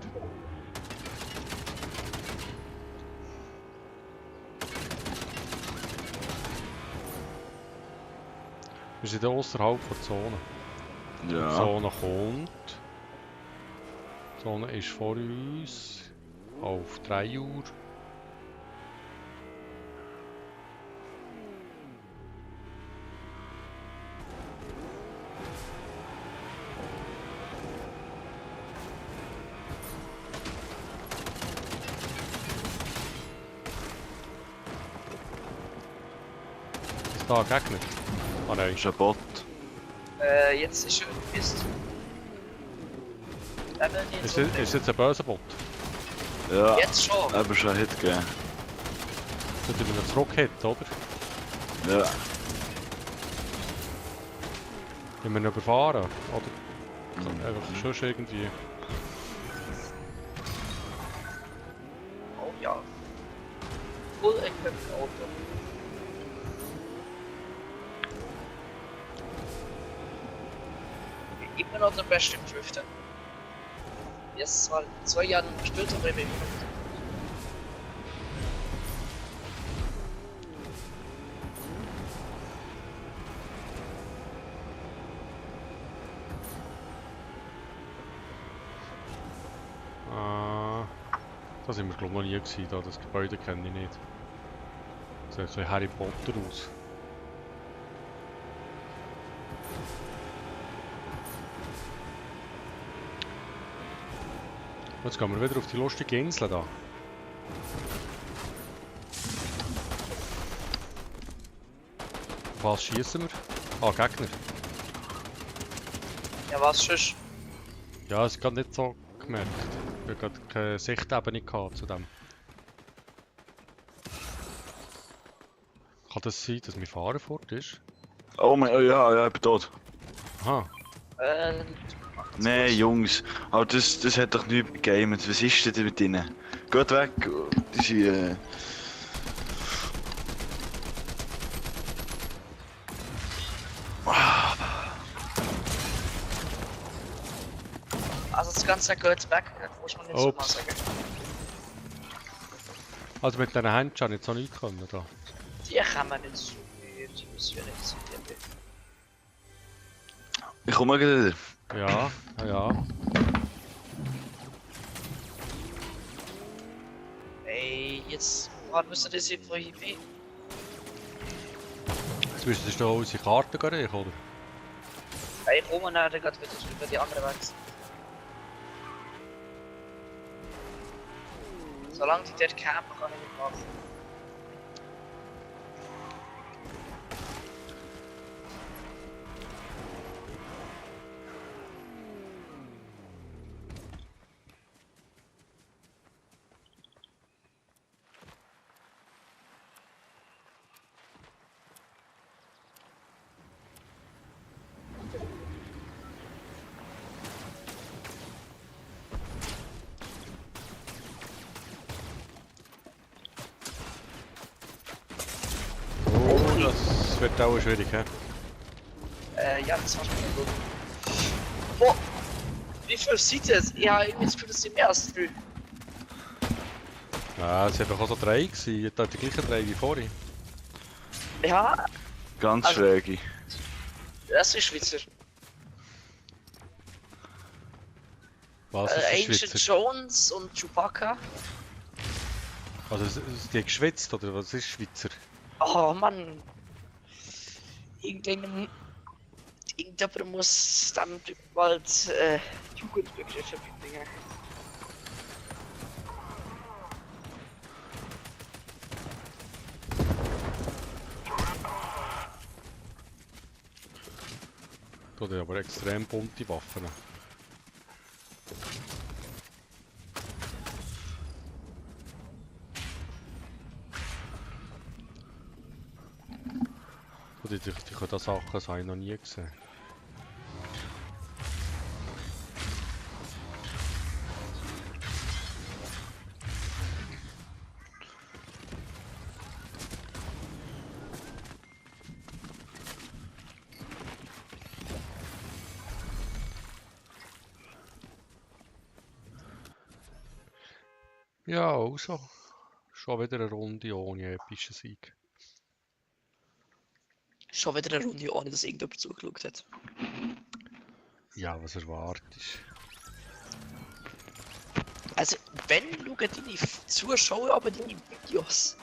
Wir sind außerhalb der Zone. Die Ja. Zone kommt. Die Zone ist vor uns. Auf 3 Uhr. Ist da ein Gegner? Ah nein. Das ist ein Bot. Jetzt ist er Mist. Eben nicht Ist so das jetzt ein böser Bot? Ja. Jetzt schon. Aber schon einen Hit gegeben. Das ist ein Zurückhit, oder? Ja. Wenn wir ihn überfahren, oder? Einfach schon irgendwie. Oh ja. Full equipped Auto. Immer noch der beste im Driften. Jetzt zwar 2 Jahre gespielt, aber immer noch. Da sind wir glaube ich noch nie gewesen, da. Das Gebäude kenne ich nicht. Das sieht so Harry Potter aus. Jetzt gehen wir wieder auf die lustige Insel da. Auf was schießen wir? Ah, Gegner. Ja, was sonst? Ja, es ist gerade nicht so gemerkt. Ich habe gerade keine Sichtebene gehabt zu dem. Kann das sein, dass mein Fahrer fort ist? Oh mein, oh ja, ja, ich bin tot. Aha. Nee, Jungs. Aber das hat doch nichts gegamet. Was ist denn mit ihnen? Geht weg. Die sind, Also das Ganze gehört weg, das muss man nicht so mal Ups. sagen. Also mit diesen Händen habe ich jetzt noch nicht können da. Die kann man nicht so gut, die müssen wir nicht so gut. Ich komme gleich wieder. Ja, ja. Ey, jetzt wann müssen das hier von hier hin? Jetzt müsstest du da unsere Karte gehen, oder? Ey, ich komme nachher gerade wieder über die andere Weg. Solange die dort campen, kann ich nicht machen. Oh, das wird auch schwierig, hä? Ja, das war schon mal gut. Boah! Wie viel sieht es? Ja, irgendwie das Gefühl, das sind mehr als 3. Ja, es waren einfach auch so 3 gewesen. Da die gleichen 3 wie vorhin. Ja, Ganz Also- schräge. das ist Schweizer. Was ist die Ancient Schweizer? Jones und Chewbacca. Also, die geschwitzt oder was ist Schweizer? Oh Mann. Irgendjemand muss dann bald Jugendbegriffe mitbringen. Da hat er aber extrem bunte Waffen. Die können da Sachen, das habe ich noch nie gesehen. Ja, also. Schon wieder eine Runde ohne epischen Sieg. Schon wieder eine Runde, ohne dass irgendjemand zugeschaut hat. Ja, was erwartest Also, wenn schauen deine Zuschauer aber deine Videos?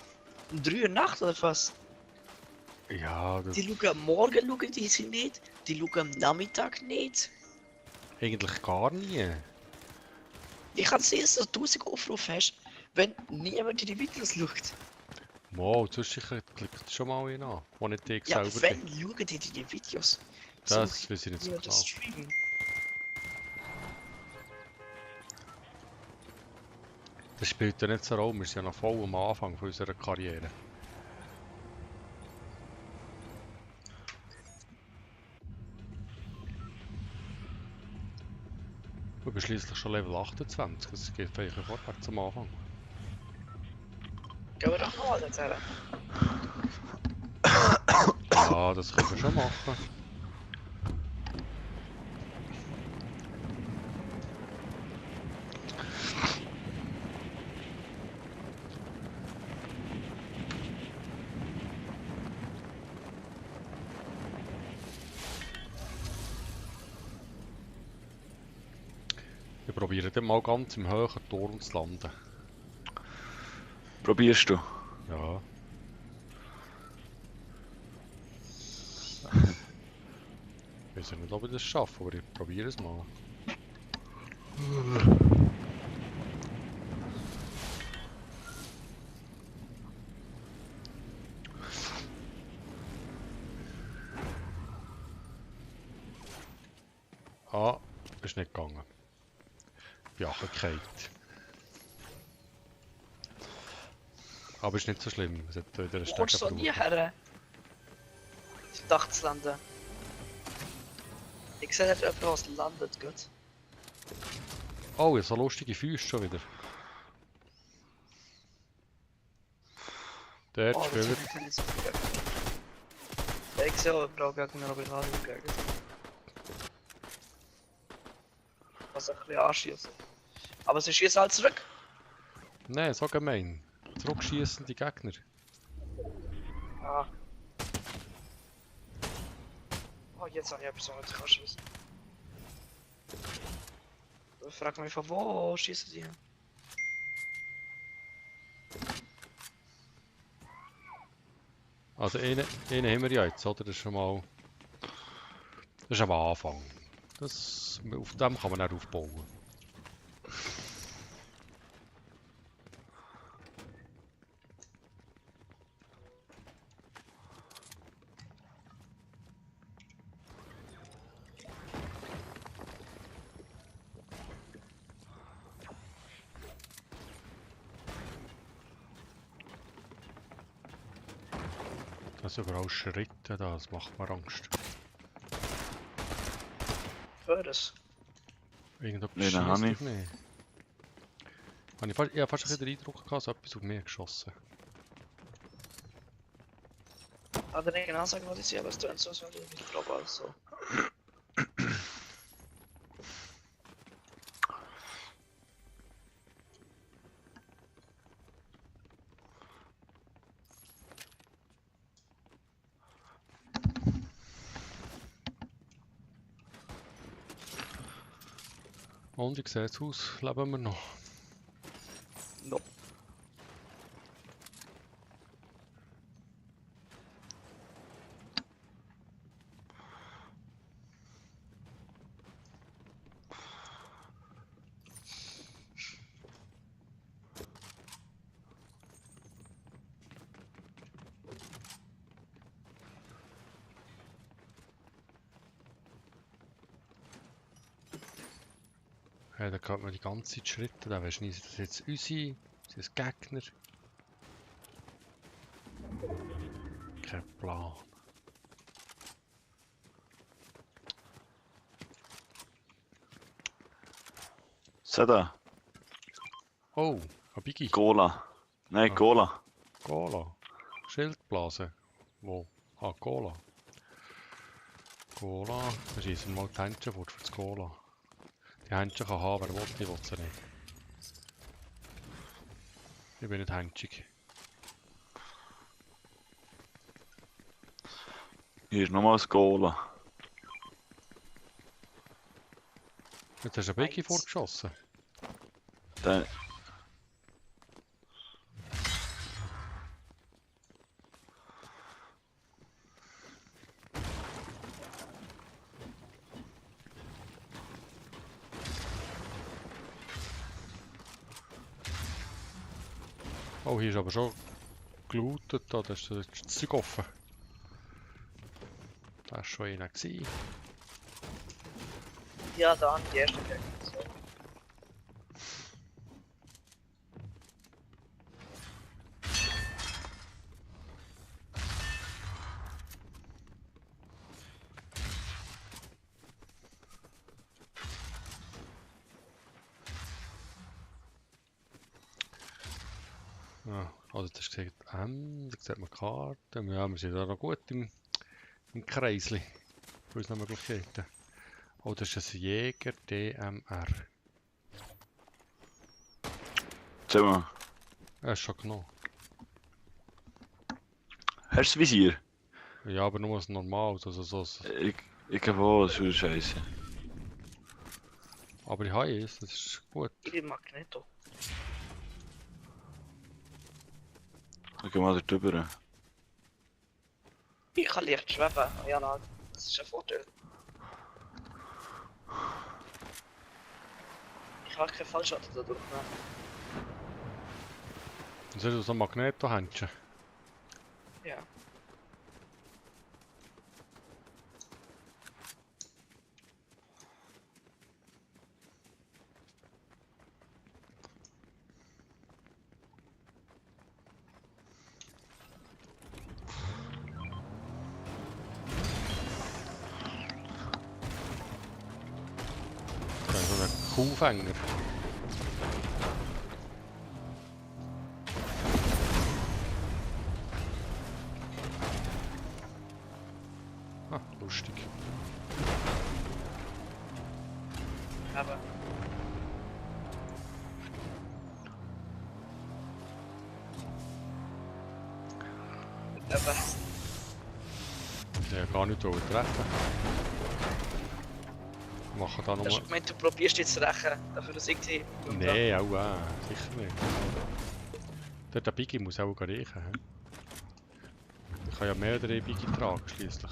Um 3 Uhr Nacht oder was? du? Ja, Die schauen am Morgen schauen die sie nicht, die schauen am Nachmittag nicht. eigentlich gar nie. Ich kann sehen, dass du 1000 Aufrufe hast, wenn niemand deine Videos schaut. Wow, zwischendurch klickt schon mal einen an, wo nicht ich Ja, selber wenn bin. schauen die deine Videos? Das weiß ich nicht so niemand genau. streamen. Das spielt ja nicht so eine Rolle, wir sind ja noch voll am Anfang von unserer Karriere. Wir sind schliesslich schon Level 28, es geht vielleicht vorwärts am Anfang. Gehen wir doch mal dorthin. Ja, das können wir schon machen. Wir probieren dann mal ganz im hohen Turm zu landen. Probierst du? Ja. Ich weiß ja nicht, ob ich das schaffe, aber ich probiere es mal. Ah, ist nicht gegangen. Ja, gefallen. Aber ist nicht so schlimm, es hat wieder einen Wo kommst du Stegen so nie her? Zum Dach zu landen. Ich sehe nicht jemanden, was landet, gut. Oh, so lustige Füße schon wieder. Der Oh, das Spieler. ist nicht so gut. Ich sehe auch jemanden gegen mir, aber ich habe nicht gegen. Was ein bisschen anschießen. Aber sie schießen halt zurück. Nein, so gemein. Zurückschießende Gegner. Ah. Oh, jetzt habe ich etwas, was ich kann schießen. Ich frage mich, von wo schießen die? Also einen haben wir ja jetzt, oder? Das ist schon mal. Das ist am Anfang. Auf dem kann man dann aufbauen. Das sind überall Schritte da, das macht mir Angst. Für das. Irgendetwas Nee, schießt den habe ich. auf mich. Ich habe fast ein bisschen den Eindruck gehabt, so etwas auf mich geschossen. Hat er nicht genau sagen, was ich sehe, aber es tut so, als würde ich nicht glaube, also. Und wie sieht es aus? Leben wir noch? No. Ja, da geht man die ganze Zeit Schritte. Da weisst du nicht, sind das jetzt unsere? Sind das Gegner? Kein Plan. So da, Oh, ein Biggie. Cola. Nein, Ah. Cola. Cola. Schildblase. Wo? Ah, Cola. Cola. Wir schießen mal die Händchen fort für das Cola. Die Händchen kann haben, wer will, die will sie nicht. Ich bin nicht händschig. Hier ist nochmal das Cola. Jetzt hast du einen Biggie Eins. vorgeschossen. Dann. Oh, hier ist aber schon gelootet. Da ist das Zeug offen. Da war schon einer gewesen. Ja, da an die erste Gegend. Ja, also das steht M, da sieht man die Karte. Ja, wir sind da noch gut im Kreisli von unseren Möglichkeiten. Oh, das ist ein Jäger DMR. Sag mal, Er ist schon genommen. hast du das Visier? Ja, aber nur ein normales, also so. Ich glaube auch, das ist scheiße. Aber ich habe es, das ist gut. Ich bin Magneto. Ich geh mal da drüber. Ich kann leicht schweben. Ja, nein, das ist ein Vorteil. Ich habe keinen Fallschaden dadurch. Ne? Und so so ein Magneto-Händchen. Ja. Das ist so ein Kuhfänger. Ah, lustig. Aber. Aber. Ja, gar nicht treffen. Wir machen da Hast du nochmal. gemeint, du probierst jetzt zu rächen, dafür dass ich sie. Nein, auch sicher nicht. Der Biggie muss auch riechen. He? Ich kann ja mehr oder weniger Biggie tragen, schließlich.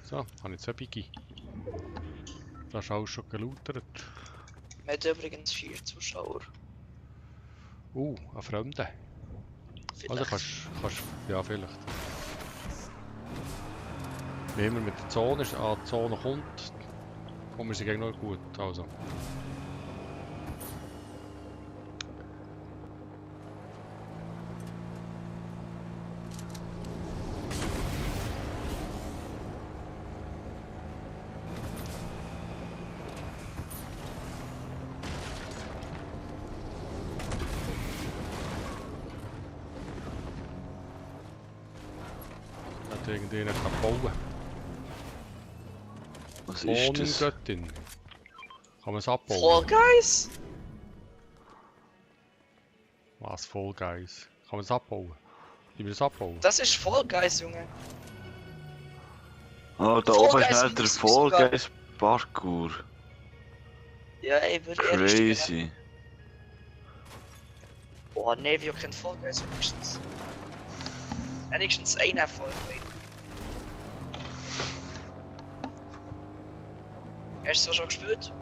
So, habe ich jetzt ein Biggie. Das ist alles schon geloutert. Wir haben übrigens 4 Zuschauer. Ein Fremder. Also kannst ja vielleicht. Wie immer mit der Zone ist, an die Zone kommt, kommen wir sie gegen noch gut. Also. Hat irgendjemand bauen. Was ist das? Göttin. Kann man es abbauen? Fall Guys! Was, Fall Guys? Kann man es abbauen? Wie wir es abbauen? Das ist Fall Guys, Junge. Oh, da Fall oben ist Guys nicht der muss Fall sogar- Guys Parkour. Ja, ey, würde ehrlich spielen. Crazy. Boah, Nevio kennt Fall Guys wenigstens. Wenigstens ein Erfolg. Hast du schon gespielt?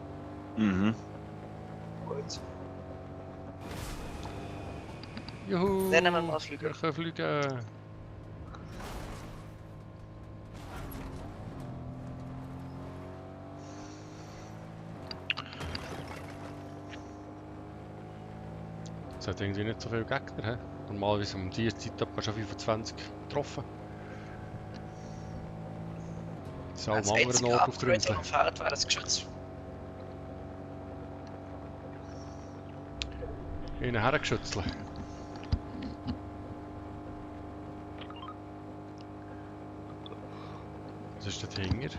Mhm. Gut. Juhu! Dann nehmen wir mal Flügel. Wir können fliegen! Es hat irgendwie nicht so viele Gegner. He? Normalerweise um diese Zeit hat man schon 25 getroffen. Das ist auch Das am anderen einzige Ort auf der Upgrade, Insel. das noch fehlt, wäre das Geschütz. Einen hergeschützelt. Was ist dort hinten?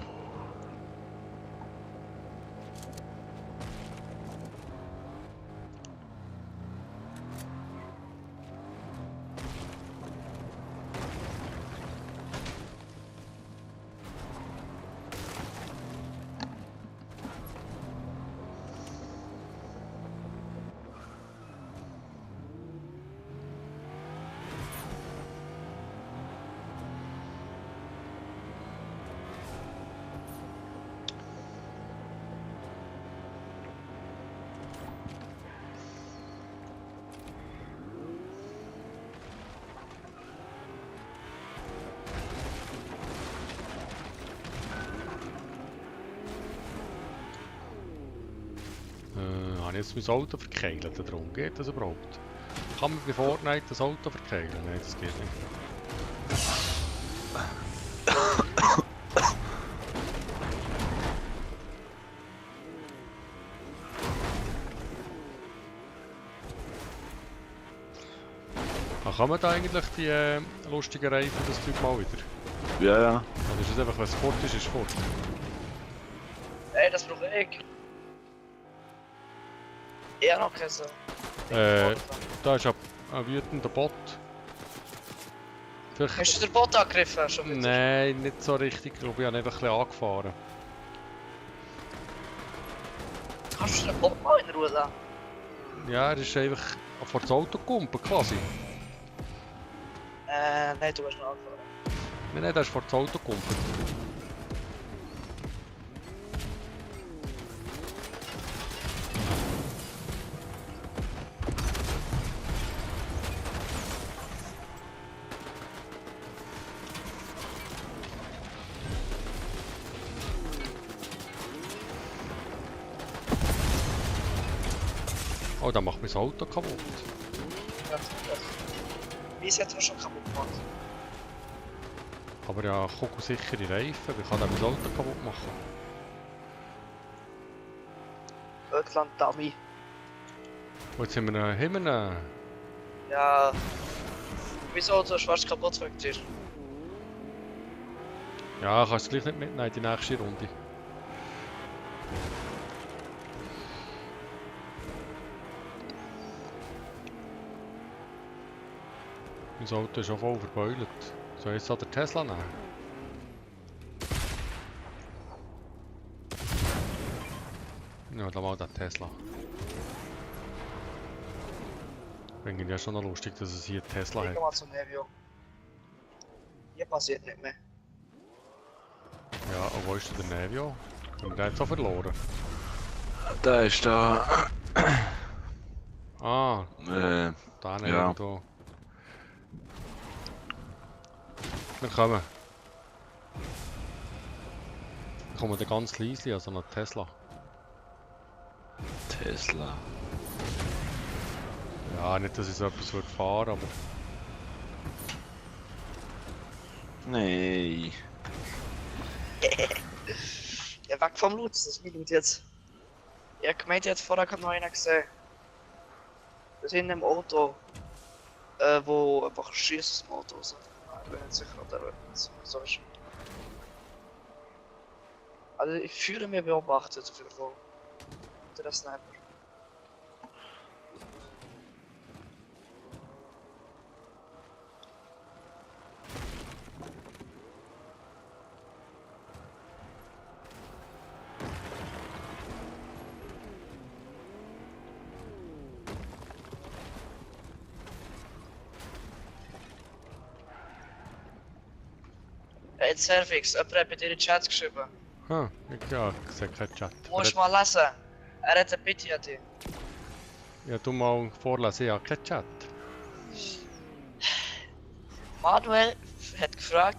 Habe ich jetzt mein Auto verkeilt? Darum geht das überhaupt? Kann man bei Fortnite das Auto verkeilen? Nein, das geht nicht. Kann man da eigentlich die lustigen Reifen, das Zeug mal wieder? Ja, ja. Oder ist es einfach, wenn es fort ist, ist es fort? Ey, das brauche ich. Eher noch keine so. Da ist ein wütender Bot. Vielleicht... Hast du den Bot angegriffen schon wieder? Nein, nicht so richtig. Ich glaube, ich habe ihn einfach ein bisschen angefahren. Kannst du den Bot mal in Ruhe lassen? Ja, er ist einfach vor das Auto gekommen, quasi. Nein, du hast noch angefahren. Nein, nein, der ist vor das Auto gekommen. Oh, da macht mein Auto kaputt. Ja, das. Wie hat er schon kaputt gemacht? Aber ja, kugelsichere Reifen, wie kann der mein Auto kaputt machen? Ötland Dummy. Und jetzt sind wir hinten. Ja. Wieso du fast kaputt wegen dir? Ja, kannst du gleich nicht mitnehmen in die nächste Runde. Mein Auto ist schon voll verbeult. Soll ich jetzt auch den Tesla nehmen? Ja, dann mal den Tesla. Finde ich ja schon noch lustig, dass es hier Tesla Geh hat. mal zum Nevio. Hier passiert nicht mehr. Ja, und wo ist denn der Nevio? Haben wir den jetzt auch verloren? Da ist da. Ah, da Ja. irgendwo. Wir kommen. Wir kommen dann ganz leise, also noch Tesla. Tesla. Ja, nicht, dass ich so etwas würde fahren, aber... Nee. Ja, weg vom Loot, das ist mein Loot jetzt. Ja, gemeint, jetzt vorher hat noch einer gesehen. Das hinten im Auto. Wo einfach schießt im Auto. So. Ich bin nicht sicher, ob der so ist. Also ich fühle mich beobachtet auf jeden Fall. Der Sniper. Hey, Servix, jemand hat bei dir in den Chat geschrieben. Ah, ich sehe keinen Chat. Du musst mal lesen. Er hat eine Bitte an dich. Ja, du mal vorlesen, ja, kein Chat. Manuel hat gefragt,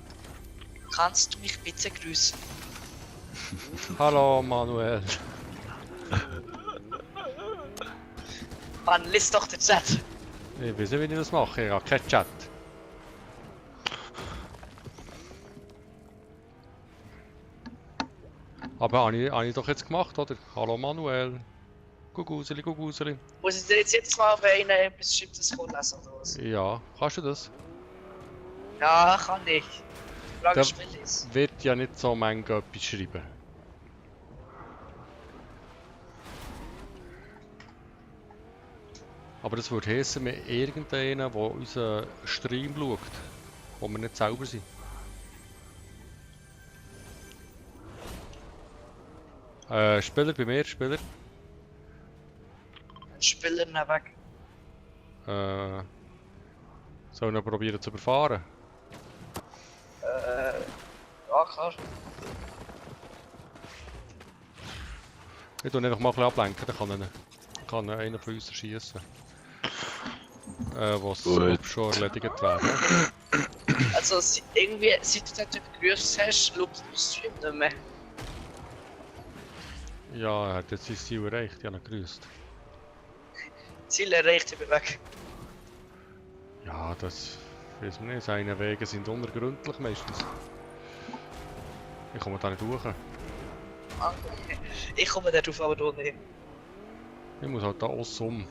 kannst du mich bitte grüßen? Hallo Manuel. Mann, lies doch den Chat. Ich weiß nicht, wie ich das mache, ich habe keinen Chat. Aber habe ich doch jetzt gemacht, oder? Hallo Manuel. Guguseli, Guguseli. Muss ich dir jetzt jedes Mal, wenn einer etwas schreibt, das vorlesen oder was? Ja, kannst du das? Ja, kann ich. Die Frage Der ist, will ich's? wird ja nicht so manchmal etwas schreiben. Aber das würde heissen, wir irgendeinen, der unseren Stream schaut, wo wir nicht selber sind. Spieler bei mir, Spieler. Ein Spieler nach weg. Sollen wir probieren zu überfahren? Ja, klar. Ich tue ihn einfach mal ein bisschen ablenken, dann kann einer von uns schießen. Was Gut. schon erledigt wäre. Also, irgendwie, seit du den Typ gegrüßt hast, schaut der Stream nicht mehr. Ja, er hat jetzt sein Ziel erreicht, ich habe ihn gegrüßt. Ziel erreicht, ich bin weg. Ja, das weiß man nicht. Seine Wege sind unergründlich meistens. Ich komme da nicht durch. Ah, ich komme da drauf, aber du nicht. Ich muss halt da aussen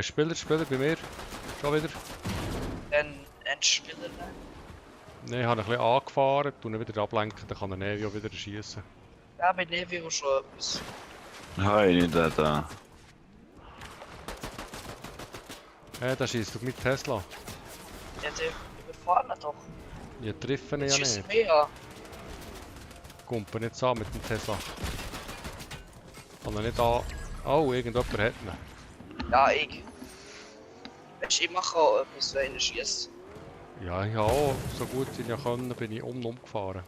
Spieler bei mir. Schon wieder. Ein Spieler nehmen. Ne, ich habe ihn ein bisschen angefahren, tue ihn wieder ablenken, dann kann er Nevio wieder schießen. Ja, bei Nevio schon etwas. Hi, nicht da. Da schießt du mit Tesla. Ja, die überfahren ihn doch. Die treffen ihn Jetzt ja schiessen nicht. wir an. Kumpen nicht an mit dem Tesla. Kann er nicht an. Oh, irgendjemand hat ihn. Ja, ich. Weißt du, ich mache auch etwas, wenn einer schießt. Ja, ich habe auch, so gut ich ja können, bin ich umgefahren.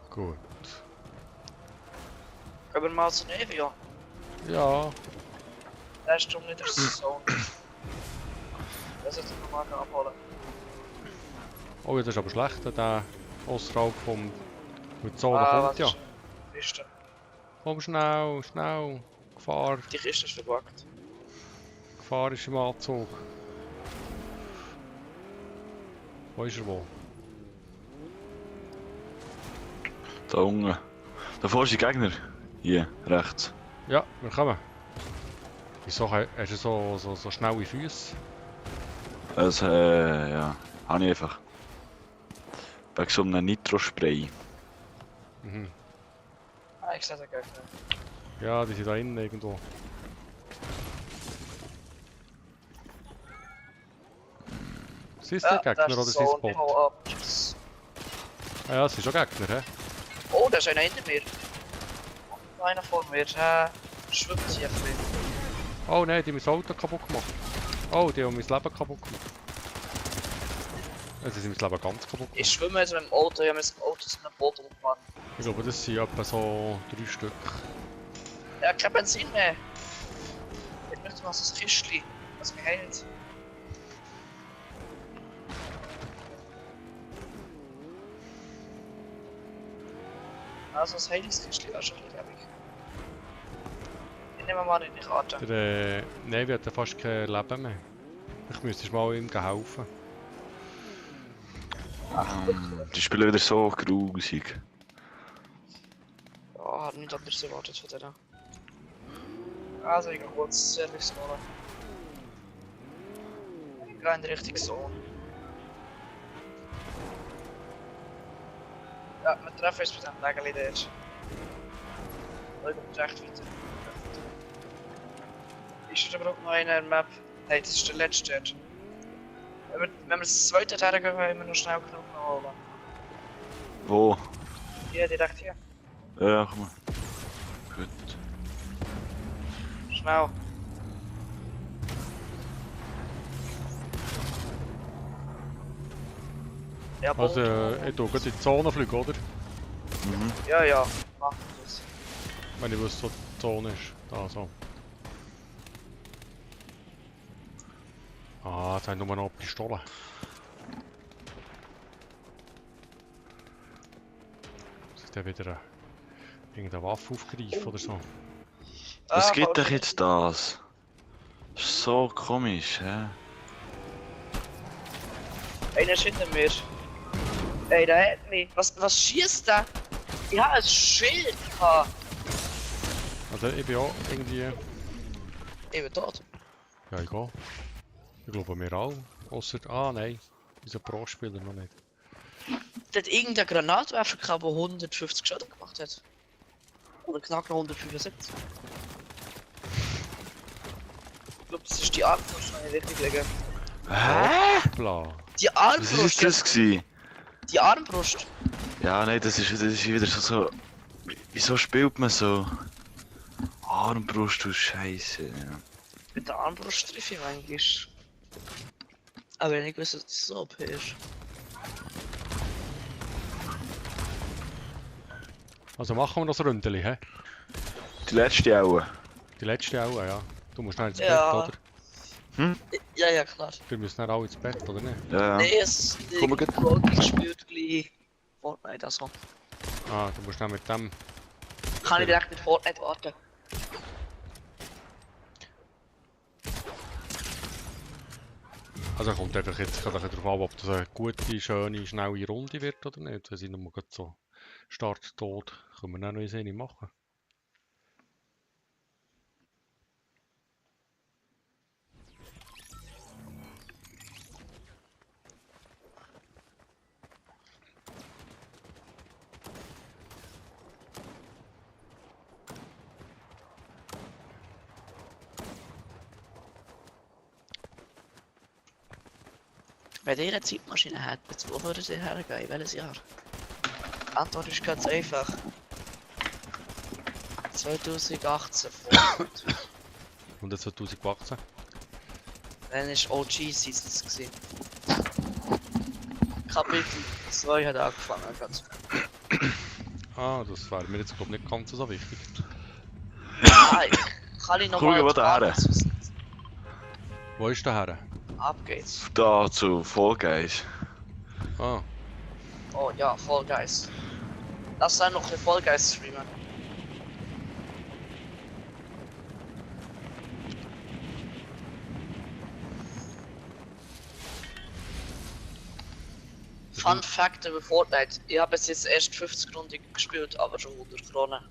Gut. Gehen wir mal zu Nevio. Ja, Der ist drum nicht der Zone. Das sollte ich nochmal abholen. oh, das ist aber schlecht, der außerhalb vom Zone was kommt ja. ist die Kiste? Komm schnell, schnell. Gefahr, Die Kiste ist verpackt. Gefahr ist im Anzug. Wo ist er wohl? Da unten. Davor ist der Gegner. Hier, rechts. Ja, wir kommen. Wieso hast du so schnelle Füße? Das, ja. Habe ich einfach. Wegen so einem Nitro-Spray. Mhm. Ah, ich sehe den Gegner. Ja, die sind da innen irgendwo. Sind es die Gegner oder sind es Bot? Bot? Ah ja, es sind schon Gegner, hä? Oh, da ist einer hinter mir. Und einer vor mir. Schwimmt hier ein bisschen. Oh nein, die haben mein Auto kaputt gemacht. Oh, die haben mein Leben kaputt gemacht. Sie sind mein Leben ganz kaputt gemacht. Ich schwimme jetzt mit dem Auto, ich habe mit dem Auto zu einem Boot umgefahren. Ich glaube, das sind etwa so 3 Stück. Ja, kein Benzin mehr. Ich möchte mal so ein Kistchen, was mir hält. Also das heiliges Kistchen war schon ein bisschen gäbig. Ich nehme mal in die Karte. Der Nevi hat ja fast kein Leben mehr. Ich müsste mal ihm helfen. Die spielen wieder so grusig. Ja, hat nicht anders erwartet von denen. Also ich gehe kurz Service holen. Ich gehe in die Richtung Zone. Ja, wir treffen uns bei dem Lägeli dort. Ich komme recht weiter. Ist da überhaupt noch einer in der Map? Nein, das ist der letzte dort. Wenn wir das zweite hergehen, können wir noch schnell genug noch holen. Wo? Hier, direkt hier. Ja, komm mal. Gut. Schnell. Ja, Also, Boden. ich tue gerade in die Zone fliegen, oder? Mhm. Ja, ja. Mach das. Wenn ich wüsste, wo die Zone ist. Da, so. Ah, jetzt haben wir nur noch Pistolen. Muss ich dann wieder irgendeine Waffe aufgreifen oder so? Was gibt aber doch jetzt das? Das ist so komisch, hä? Einer ist hinter mir. Ey, der hat mich. Was schießt der? Ich hab ein Schild gehabt. Also, ich bin auch irgendwie. Ich bin tot. Ja, ich gehe. Ich glaube, wir auch. Ausser. Ah, nein. Unser Pro-Spieler noch nicht. Der hat irgendeinen Granatwerfer gehabt, der 150 Schaden gemacht hat. Oder knapp noch 175. Ich glaube, das ist die Armbrust, die ich richtig lege. Hä? Hoppla. Die Was Armbrust! ist das gewesen? Die Armbrust! Ja, nein, das ist wieder so. Wieso spielt man so? Armbrust, du Scheiße. Ja. Mit der Armbrust treffe ich manchmal. Aber ich nicht gewusst, dass das so OP ist. Also machen wir noch so Ründeli, hä? Die letzte auch. Die letzte auch, ja. Du musst noch ins Ja. Bett, oder? Ja, ja, klar. Wir müssen dann alle ins Bett, oder nicht? Ja. Nee, es Komm, wir gehen. gespielt gleich Fortnite, also. Ah, du musst dann mit dem. Kann ich direkt mit Fortnite warten. Also kommt einfach jetzt darauf an, ob das eine gute, schöne, schnelle Runde wird oder nicht. Wenn sie nur gerade so Start tot, können wir dann noch eine machen. Wenn ihr eine Zeitmaschine hättet, wo würdet ihr hergehen? Welches Jahr? Die Antwort ist ganz einfach. 2018. Und jetzt 2018. Dann war OG Seasons gewesen. Kapitel 2 hat angefangen. Ganz. Ah, das wäre mir jetzt glaube nicht ganz so wichtig. Nein, kann ich noch Guck mal mal da her. Wo ist der her? Ab geht's. Da zu Fall Guys. Ah, Oh ja, Fall Guys. Lass dann noch den Fall Guys streamen. Fun Fact über Fortnite. Ich habe es jetzt erst 50 Runden gespielt, aber schon 100 Kronen.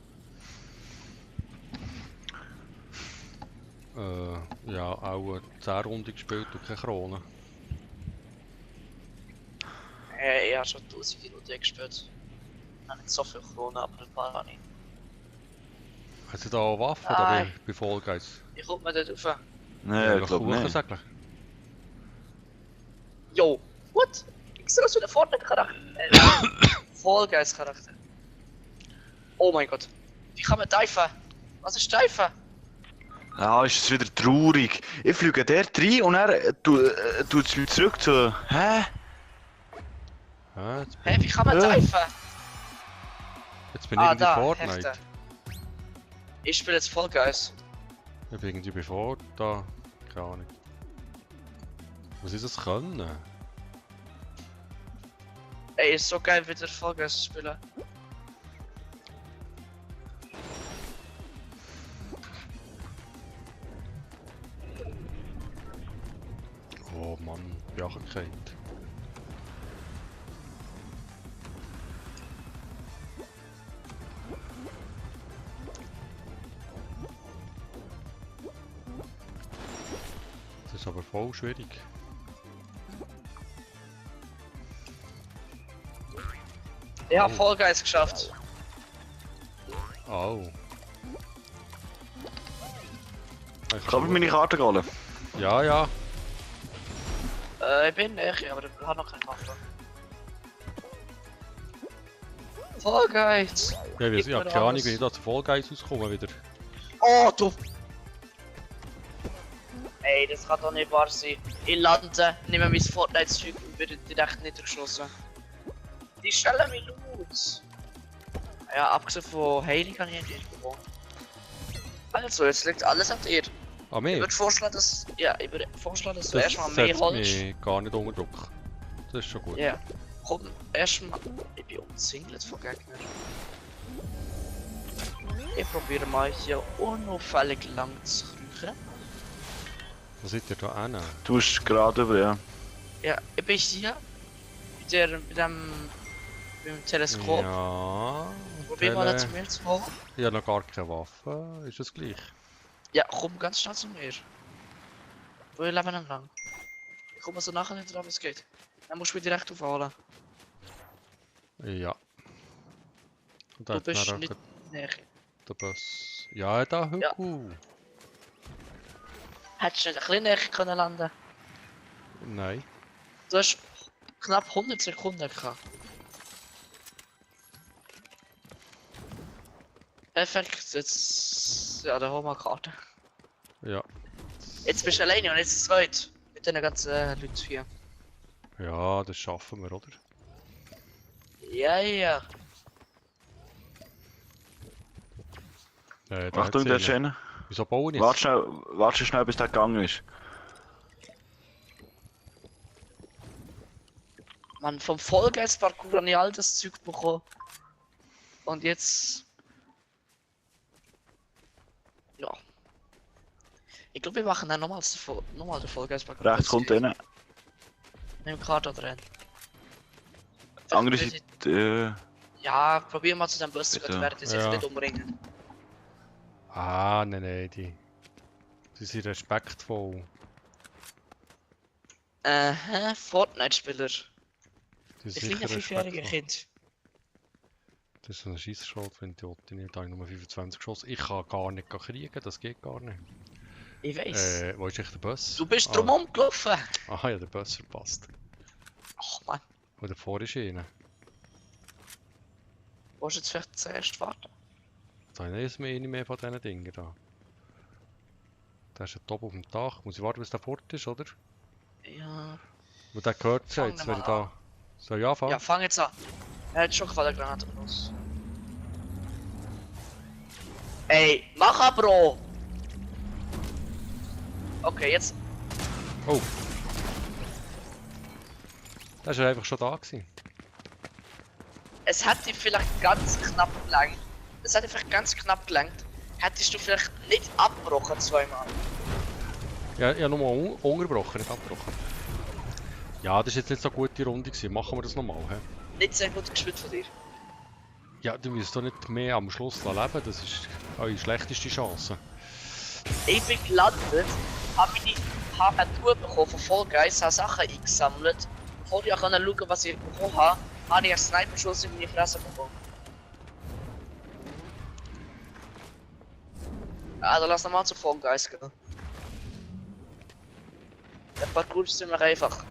ja, auch 10 Runden gespielt und keine Krone. Ich habe schon 1000 Runden gespielt. Ich habe nicht so viel Kronen, aber ein paar habe ich. Hast du da auch Waffen Nein. bei Fall Guys? Ich komme mir dort rauf. Nee, ich glaube nicht. Eigentlich. Yo, what? Ich sehe das für den Fortnite-Charakter. Fall Guys-Charakter. Oh mein Gott. Wie kann man diven? Was ist diven? Ja, ist es wieder traurig. Ich fliege dort rein und er tut es mich zurück zu. Hä? Ja, jetzt Hä, wie kann man Ja. diven? bin ich irgendwie Fortnite. Hefte. Ich spiele jetzt Fall Guys. Ich bin irgendwie bevor da. Keine Ahnung. Was ist das können? Ey, ist so geil, wieder Fall Guys zu spielen. Oh Mann, Jachigkeit. Das ist aber voll schwierig. Ich hab Fall Guys geschafft. Au. Kann ich meine Karte holen? Ja, ja. Ich bin nicht, aber ich habe noch keine Waffe. Fall Guys! Ja, ich Gib habe mir keine Ahnung, alles. wie ich da zu Fall Guys rauskomme wieder. Oh, du! Ey, das kann doch nicht wahr sein. Ich lande, nehme mein Fortnite-Zeug und werde direkt niedergeschossen. Die stellen mich los. Ja, abgesehen von Heilung kann ich nicht bekommen. Also, jetzt liegt alles an dir. Ah, Ich mehr? würde vorschlagen, dass... Ja, ich würde vorschlagen, dass du Das erstmal mehr setzt Holz... mich gar nicht unter Druck. Das ist schon gut. Ja. Komm, erstmal... Ich bin umzingelt von Gegnern. Ich probiere mal hier unauffällig lang zu kriechen. Wo seid ihr da hin? Du bist gerade über, ja. Ja, ich bin hier. Mit dem Teleskop. Ja. Probier mal Tele- zu mir zu kommen. Ich habe noch gar keine Waffe. Ist das gleich? Ja, komm ganz schnell zu mir. Wir leben lang. Ich komme so nachher nicht dran, wie es geht. Dann musst du mich direkt aufholen. Ja. Und da Du hat bist nachher nicht näher. der Bus. Ja, da Hügel. Hättest du nicht ein bisschen näher können landen? Nein. Du hast knapp 100 Sekunden gehabt. Perfekt, jetzt... Ja, da haben wir eine Karte. Ja. Jetzt bist du alleine und jetzt zweit. Mit den ganzen Leuten hier. Ja, das schaffen wir, oder? Ja, ja. Da Achtung, hat's der einen. Chen. Wieso bauen jetzt? Warte schnell, bis der gegangen ist. Man, vom Vollgeist-Parcours habe ich all das Zeug bekommen. Und jetzt... Ja. Ich glaube, wir machen dann nochmal den Vollgeist-Parcours. Rechts kommt einer. Nimm Karte drin. Andere Seite. Ja, probier mal zu dem Bus zu Bitte. gehen, werden die sich Ja. nicht umbringen. Ah, nein, die sind respektvoll. Fortnite-Spieler. Die Das sind kleine sicher 5-jährige respektvoll. Kind. Das ist so ein Scheissschrot, wenn die Otti nicht. Da habe ich nur 25 geschossen. Ich kann gar nicht kriegen, das geht gar nicht. Ich weiß. Wo ist echt der Bus? Du bist drum rumgelaufen. Aha, ja, der Bus verpasst. Ach man, Oder vor ist einer. willst du jetzt vielleicht zuerst warten? Da habe ich nicht mehr von diesen Dingen da. Der ist ja top auf dem Dach. Muss ich warten, bis der fort ist, oder? Ja. Und der gehört es ja Fang jetzt, mal wenn ich da. So, ja, fang. Ja, fang jetzt an. Er hat schon gefallen, Granate los. Ey, mach Bro! Okay, jetzt. Oh! Der ist ja einfach schon da gewesen. Es hätte vielleicht ganz knapp gelangt. Es hätte vielleicht ganz knapp gelangt. Hättest du vielleicht nicht abgebrochen zweimal. Ja, ich habe nochmal unterbrochen, nicht abgebrochen. Ja, das ist jetzt nicht so eine gute Runde gewesen. Machen wir das nochmal, hä? Nicht sehr gut gespielt von dir. Ja, du müsst doch nicht mehr am Schluss leben, das ist eure schlechteste Chance. Ich bin gelandet, habe eine Tour bekommen von Fall Guys, habe Sachen eingesammelt. Bevor ich auch schauen konnte, was ich bekommen habe, habe ich einen Sniper-Schuss in meine Fresse bekommen. Also lass nochmal zu Fall Guys gehen. Der Parcours ist ziemlich einfach.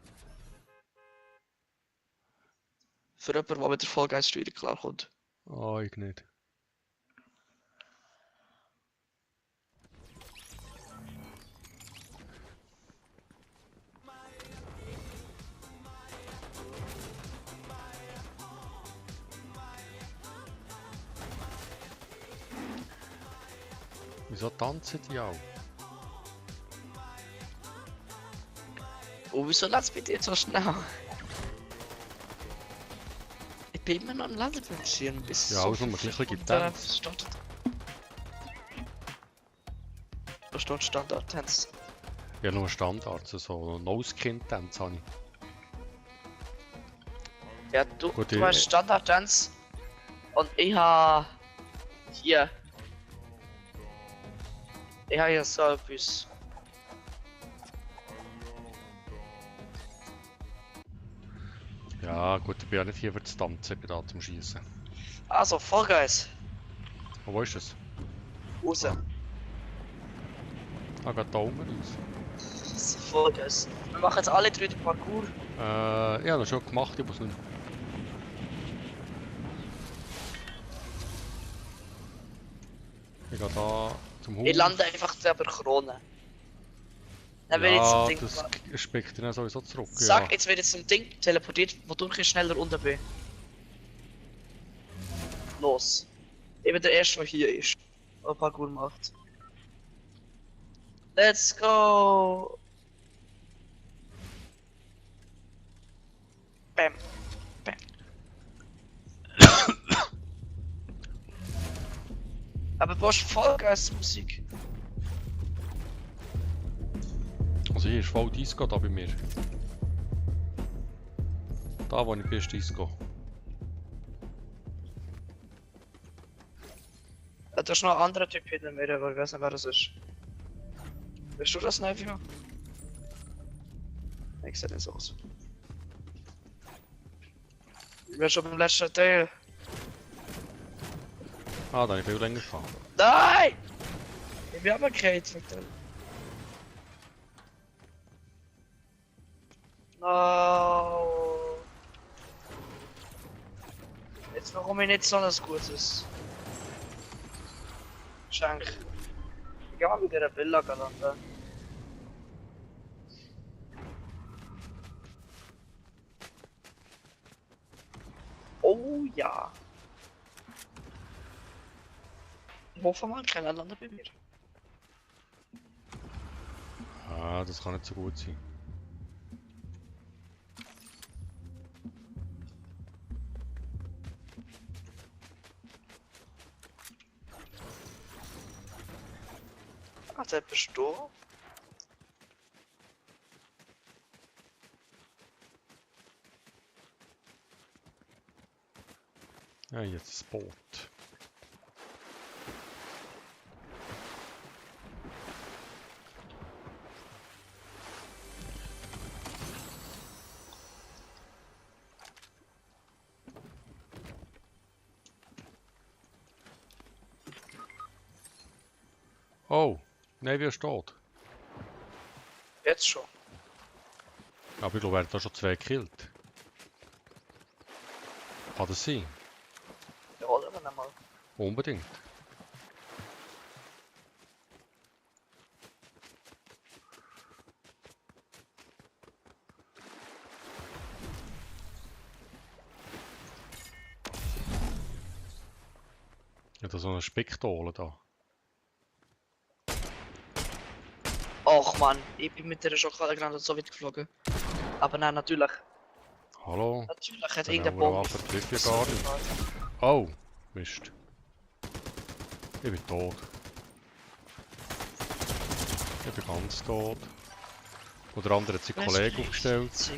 Für jemanden, der mit der Fall Guys Spiele klarkommt. Ah, ich nicht. Wieso tanzen die auch? Oh, wieso lass mich jetzt so schnell? Ich bin immer noch am Landebildschirm bis Ja, also, man gleich ein bisschen getanzt. Da steht Standard-Tanz. Ja, nur Standards, so No-Skin-Tänze habe ich. Ja, du Gut, hast Standard-Tanz und ich habe hier. Ich habe hier so etwas. Ja, gut, ich bin ja nicht hier für das Tanzen, ich bin da zum Schießen. Also, Fall Guys. Wo ist das? Raus. Ah, geht da oben raus. Fall Guys. Wir machen jetzt alle drei den Parcours. Ja, das schon gemacht, ich muss nicht. Ich gehe da zum Haus. Ich lande einfach da bei der Krone. Dann will ich Ja, zum Ding. das speckt dann sowieso zurück. Sag, Ja. jetzt wird jetzt zum Ding teleportiert, wodurch ich schneller unten bin. Los. Ich bin der Erste, der hier ist. Der Parkour macht. Let's go! Bam. Bam. Aber du hast Vollgeistmusik. Also hier ist voll Disco da bei mir. Da wo ich bin ist Disco. Da ist noch ein anderer Typ hinter mir, aber ich weiß nicht, wer das ist. Bist du das, Nevio? Ich seh nicht so aus. Ich bin schon beim letzten Teil. Ah, da habe ich viel länger gefahren. Nein! Ich bin runtergefallen, verdammt. No. Jetzt warum ich nicht so ein gutes Geschenk. Ich geh mal mit der Villa landen. Oh ja. Ich hoffe mal, keiner landet bei mir. Ah, das kann nicht so gut sein. Ach, der bist du? Ja, jetzt das Boot. Oh, Navy ist tot. Jetzt schon. Aber ich glaube, er hat da schon 2 gekillt. Kann das sein? Ja, holen wir ihn mal. Unbedingt. Ja, da so eine Speckdole da. Och man, ich bin mit der Schokoladegranate so weit geflogen. Aber nein, natürlich. Hallo? Natürlich hat Eine irgendein Bombe. Waffe trifft ja gar nicht. Oh, Mist. Ich bin tot. Ich bin ganz tot. Und der andere hat seinen Kollegen aufgestellt.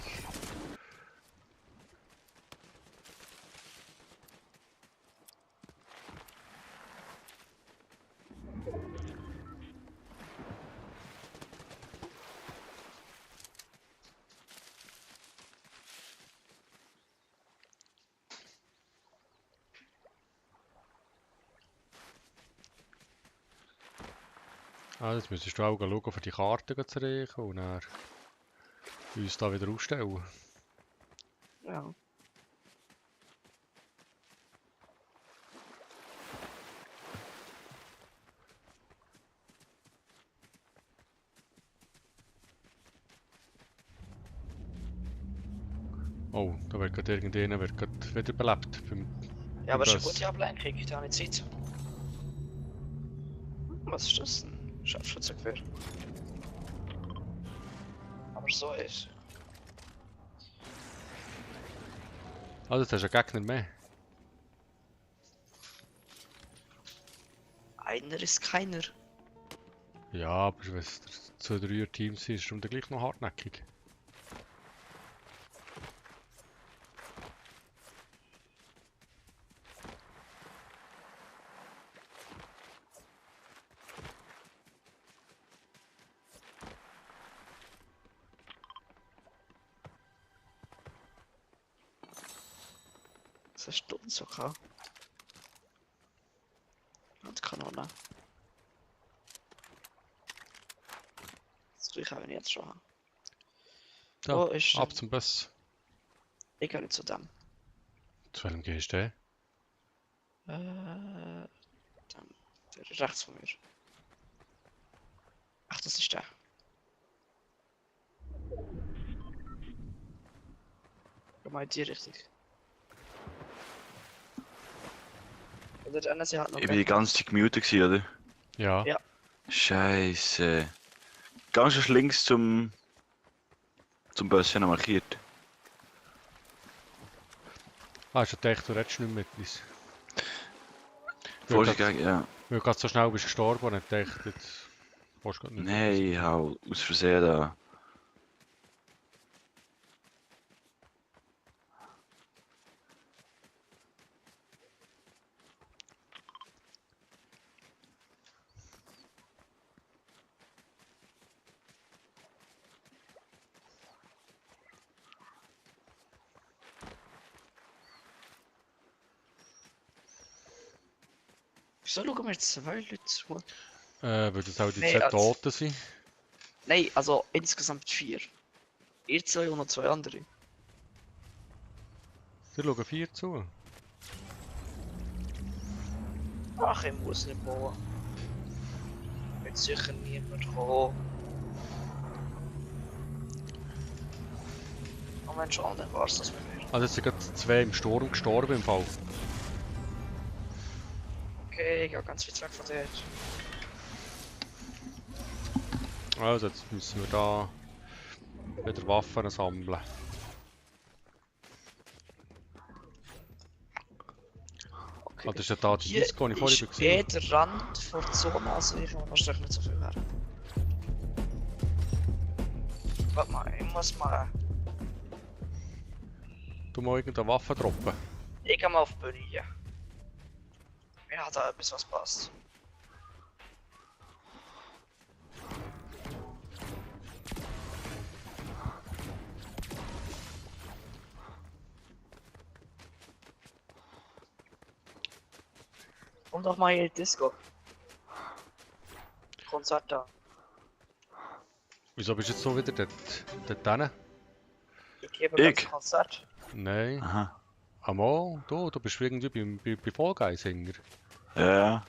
Ah, jetzt müsstest du auch schauen, für die Karte zu reichen und dann uns da wieder aufstellen. Ja. Oh, da wird gerade irgendjemand wiederbelebt. Ja, aber es ist eine Bus. gute Ablenkung, ich habe nicht Zeit. Was ist das denn? Scharfschützengewehr. Aber so ist. Ah, jetzt hast du einen Gegner mehr. Einer ist keiner. Ja, aber wenn es 2-3er Team sind, ist es dann gleich noch hartnäckig. Das ist Stundenzucker. Und Kanone. Das tue ich auch jetzt schon. Da, Wo ist ab denn? zum Bus. Ich gehe nicht zu dem. Zu welchem gehst du? Dem. Der ist rechts von mir. Ach, das ist der. Geh mal in die Richtung. Oder der NSC hat noch Ich bin die ganze Zeit gemutet gewesen, oder? Ja. Ja. Scheiße. Ganz schön links zum Böschen markiert. Ah, ist ja gedacht, du redest nicht mit uns. Vorsicht gegen, ja. Weil du gerade so schnell bist gestorben und ich dachte, jetzt willst du gerade nicht Nein, ich habe aus Versehen da. Wieso schauen wir jetzt 2 Leute zu? weil das auch die Nee, 2 als- Toten sind. Nein, also insgesamt 4. Ihr 2 und noch 2 andere. Die schauen 4 zu. Ach, ich muss nicht bauen. Wird sicher niemand kommen. Oh Mensch, dann war's das mit mir. Also jetzt sind gerade 2 im Sturm gestorben im Fall. Okay, ich gehe ganz weit weg von dort. Also jetzt müssen wir da wieder Waffen sammeln. Okay. Ah, das ist ja da die Hier Disco, die ich vorhin ist gesehen habe. der Rand vor der Zone, also ich kann wahrscheinlich nicht so viel werden. Warte mal, ich muss mal... Du musst irgendeine Waffe droppen. Ich gehe mal auf die Bühne hier. Mir hat da etwas, was passt. Komm doch mal hier in die Disco. Konzert da. Wieso bist du jetzt so wieder dort hin? Ich gebe Ich? ganz Konzert. Nein. Aha. Amo, du bist irgendwie bei Fall Guys Hänger. Ja.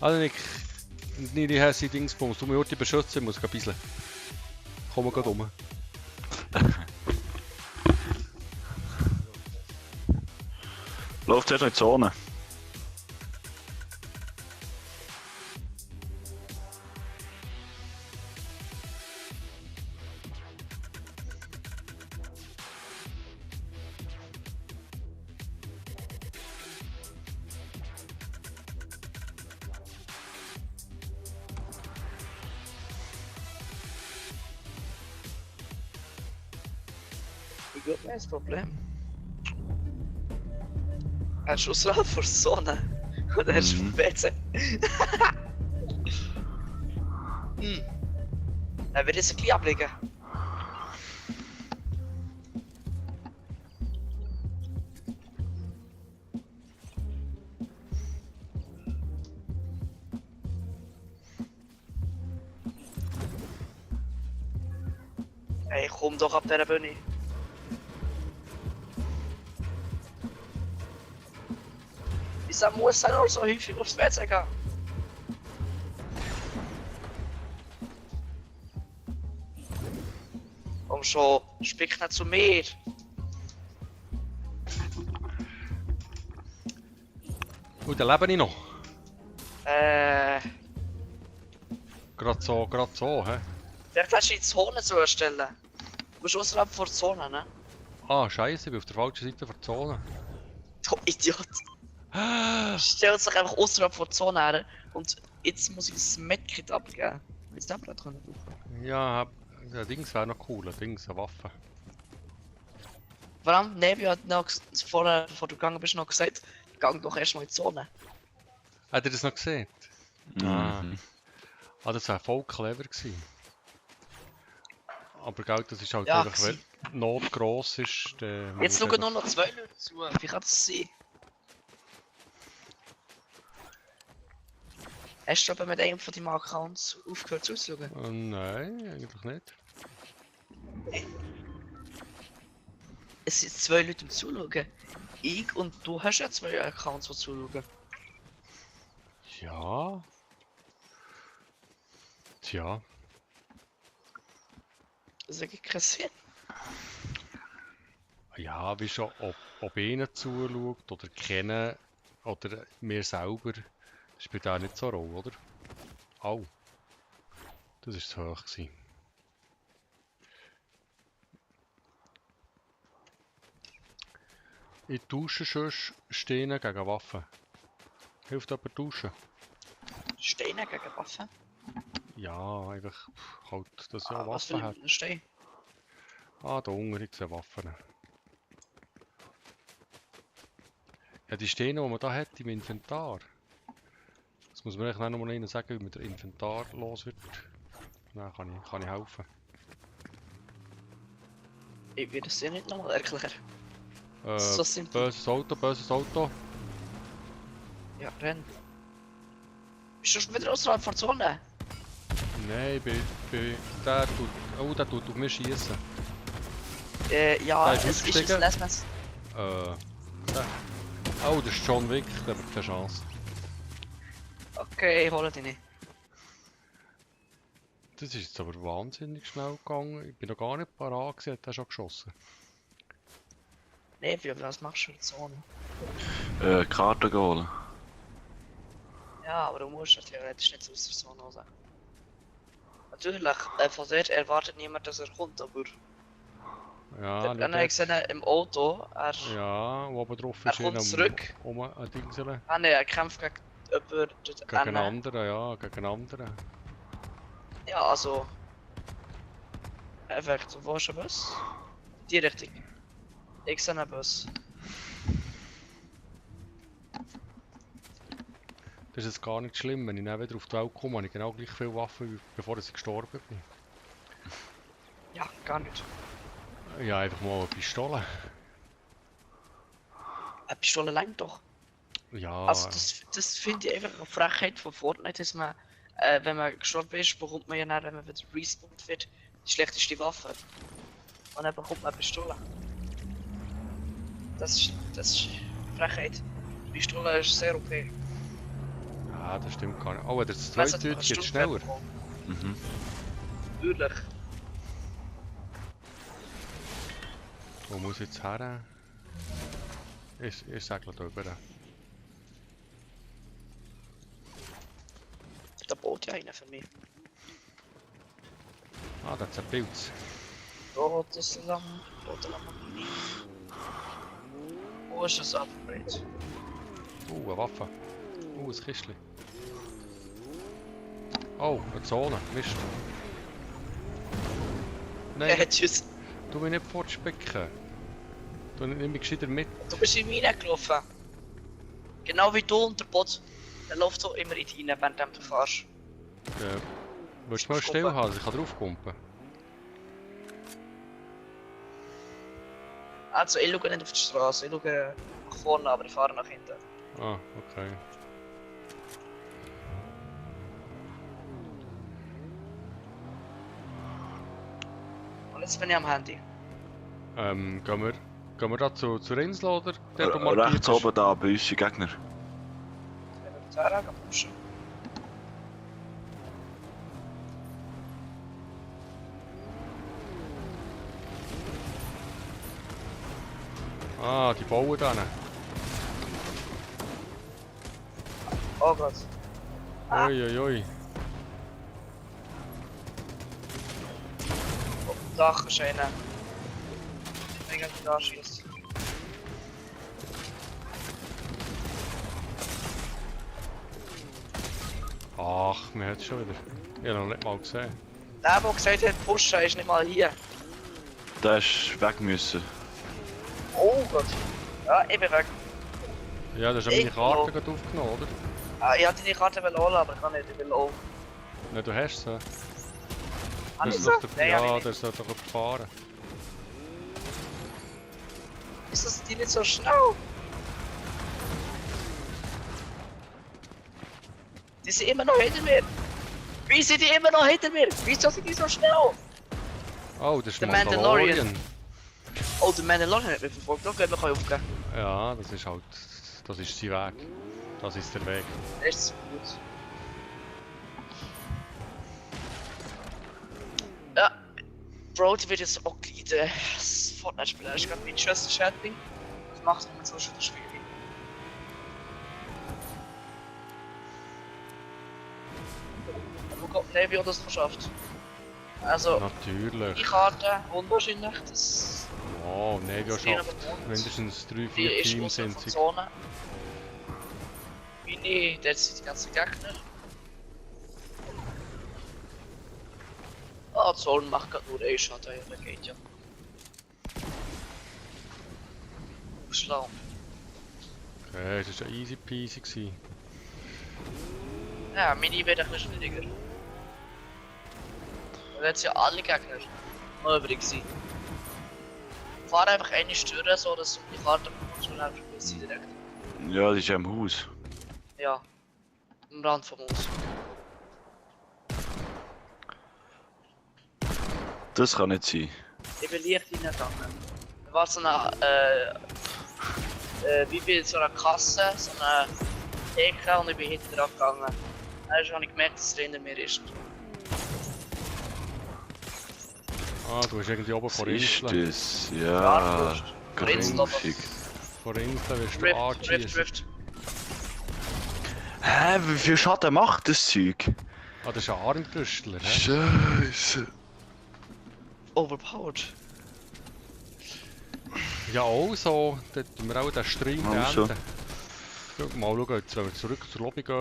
Also Nick, nicht die hässliche Dingsbums, du musst die beschützen, muss ein bisschen. Komm mal gerade rum. Läuft zuerst noch in die Zone. Wie geht mir das Problem? Er ist außerhalb von der Sonne. Und er ist Mhm. PC. Dann wird es ein bisschen ablegen. Hey, komm doch ab dieser Bühne. Wieso muss er noch so häufig aufs WC gehen? Komm schon, spick nicht zu mir. Und dann lebe ich noch. Gerade so, hä? Vielleicht hast du die Zone zu erstellen. Du bist außerhalb von der Zone, ne? Ah, scheiße, ich bin auf der falschen Seite der Zone. Du Idiot. Stell dich einfach außerhalb von der Zone her und jetzt muss ich das Medkit abgeben. Willst du das Tablet können brauchen? Ja, der Dings wäre noch cool, Dings, eine Waffe. Vor allem, Nevi hat noch vorher, bevor du gegangen bist, noch gesagt, gang doch erstmal in die Zone. Hat ihr das noch gesehen? Ah. Mhm. Ah, das wäre voll clever gewesen. Aber gell, das ist halt Ja, einfach, wenn die Not gross ist, dann... Jetzt muss schauen einfach- nur noch 2 Leute zu. Wie kann das sein? Hast du aber mit einem von deinen Accounts aufgehört zuzuschauen? Nein, eigentlich nicht. Es sind 2 Leute im Zuschauen. Ich und du hast ja 2 Accounts, die zuschauen. Ja. Tja. Das ergibt keinen Sinn. Ja, wie schon, ob einer zuschaut oder kennen oder mir selber, spielt auch nicht so eine Rolle, oder? Au. Das war zu hoch gewesen. Ich tausche sonst Steine gegen Waffen. Hilft aber tauschen? Steine gegen Waffen? Ja, einfach halt, dass ja Was für Waffen hat. ein Stein? Ah, da unten gibt es Waffen. Ja, die Steine, die man da hat im Inventar. Das muss man eigentlich noch mal sagen, wie man das Inventar los wird. Dann kann ich helfen. Ich will das dir nicht nochmal erklären. So simpel. Böses Auto, böses Auto. Ja, renn. Bist du schon wieder außerhalb der Zone? Nein, der tut auf mich schießen. Ja, Da ist es ist ausgestiegen. ein Lesmes. Der. Oh, das ist John Wick, der hat keine Chance. Okay, ich hole dich nicht. Das ist jetzt aber wahnsinnig schnell gegangen. Ich bin noch gar nicht parat gewesen, hat er schon geschossen. Nee, was machst du in der Zone? Karte holen. Ja, aber du musst ja theoretisch nicht aus der Zone raus. Natürlich, von dort erwartet niemand, dass er kommt, aber... Ja, Dann habe ich gesehen, im Auto, Ja, wo oben drauf er ist kommt zurück. ein Dingsele. Ah ne, er kämpft gegen jemanden dort Gegen einen hinten. anderen, ja, gegen einen anderen. Ja, also... Effekt, wo ist ein Bus? Die Richtung. Ich sehe einen Bus. Das ist jetzt gar nicht schlimm, wenn ich dann wieder auf die Welt komme, habe ich genau gleich viele Waffen, wie bevor ich gestorben bin. Ja, gar nicht. Ja, einfach mal eine Pistole. Eine Pistole langt doch. Ja, Also das finde ich einfach eine Frechheit von Fortnite, dass man, wenn man gestorben ist, bekommt man ja dann, wenn man wieder respawned wird, die schlechteste Waffe. Und dann bekommt man eine Pistole. Das ist Frechheit. Die Pistole ist sehr okay. ja, das stimmt gar nicht. Oh, das Ich zweite weiss, dass man geht eine schneller. Stunde bekommt. Mhm. Natürlich. Wo muss ich jetzt her? Ich segle da rüber. Da baut ja einer für mich. Ah, das ist ein Pilz. Baut das zusammen. Baut der Lamborghini. Wo ist das Upgrade? Eine Waffe. Ein Kistchen. Oh, eine Zone. Mist. Nein, Tschüss. tu mich nicht fortspicken. Du nimm mich gescheiter mit. Du bist in mich reingelaufen. Genau wie du und der Bot. Der läuft so immer in die rein, während du fährst. Willst du mal still haben, ich kann draufkumpen? Also ich schaue nicht auf die Straße, ich schaue nach vorne, aber ich fahre nach hinten. Ah, okay. Und jetzt bin ich am Handy. Gehen wir da zur Insel oder der, wo Rechts ist? oben da, bei uns die Gegner. Wenn wir die Terra pushen. Ah, die bauen da. Oh Gott. Ah. Ui. Auf dem Dach ist einer. Ich kann da schießen. Ach, wir haben es schon wieder. Ich habe noch nicht mal gesehen. Der gesagt hat, pushen, ist nicht mal hier. Der ist weg müssen. Oh Gott. Ja, ich bin weg. Ja, das ist ja meine Karte gerade aufgenommen, oder? Ah, ich hatte die Karte holen, aber ich kann nicht, ich will auch. Nein, du hast sie. Hab ich Das ist sie? doch der, Nein, hab ich ja, nicht. der soll doch überfahren. Ist das die nicht so schnell? Die sind immer noch hinter mir. Wie sind die immer noch hinter mir? Wieso sind die so schnell? Oh, das ist Der Mandalorian. Mandalorian. Oh, der Mandalorian hat mich verfolgt. Da können wir aufgeben. Ja, das ist halt... Das ist sein Weg. Das ist der Weg. Das ist so gut. Ja. Bro, die wird jetzt auch das Fortnite-Spieler. Ich glaube, wie Just Chatting. Das macht es mit so schön schwierig. Navy hat das geschafft. Also, die Natürlich. Karte unwahrscheinlich, das Oh, Navy das schafft mindestens 3, 4 die ist Teams außer sind sie. Zone. Mini, der sind die ganzen Gegner. Ah, Zone macht gerade nur A-Shot, der geht ja. Schlau. Okay, das war ja easy peasy gewesen. Ja, Mini wird ein bisschen schwieriger. Da werden ja alle Gegner noch übrig sein. Fahr einfach eine stören, so dass du die Karte bekommst und einfach bis sie direkt. Ja, die ist ja im Haus. Ja. Am Rand vom Haus. Das kann nicht sein. Ich bin leicht reingegangen. Da war so eine, wie bei so einer Kasse, so eine Theke und ich bin hinten dran gegangen. Dann habe ich gemerkt, dass er hinter mir ist. Ah, du hast irgendwie oben vor Was ist Inseln. das? Ja, Vor Inseln oben. grusig. Vor Inseln wirst du Rift, anschießen. Rift. Hä, wie viel Schaden macht das Zeug? Ah, das ist ein Armbrüstler, hä? Scheiße. Overpowered. Ja, auch so. Dort tun wir auch den Stream Also. beenden. Mal schauen, jetzt, wenn wir zurück zur Lobby gehen.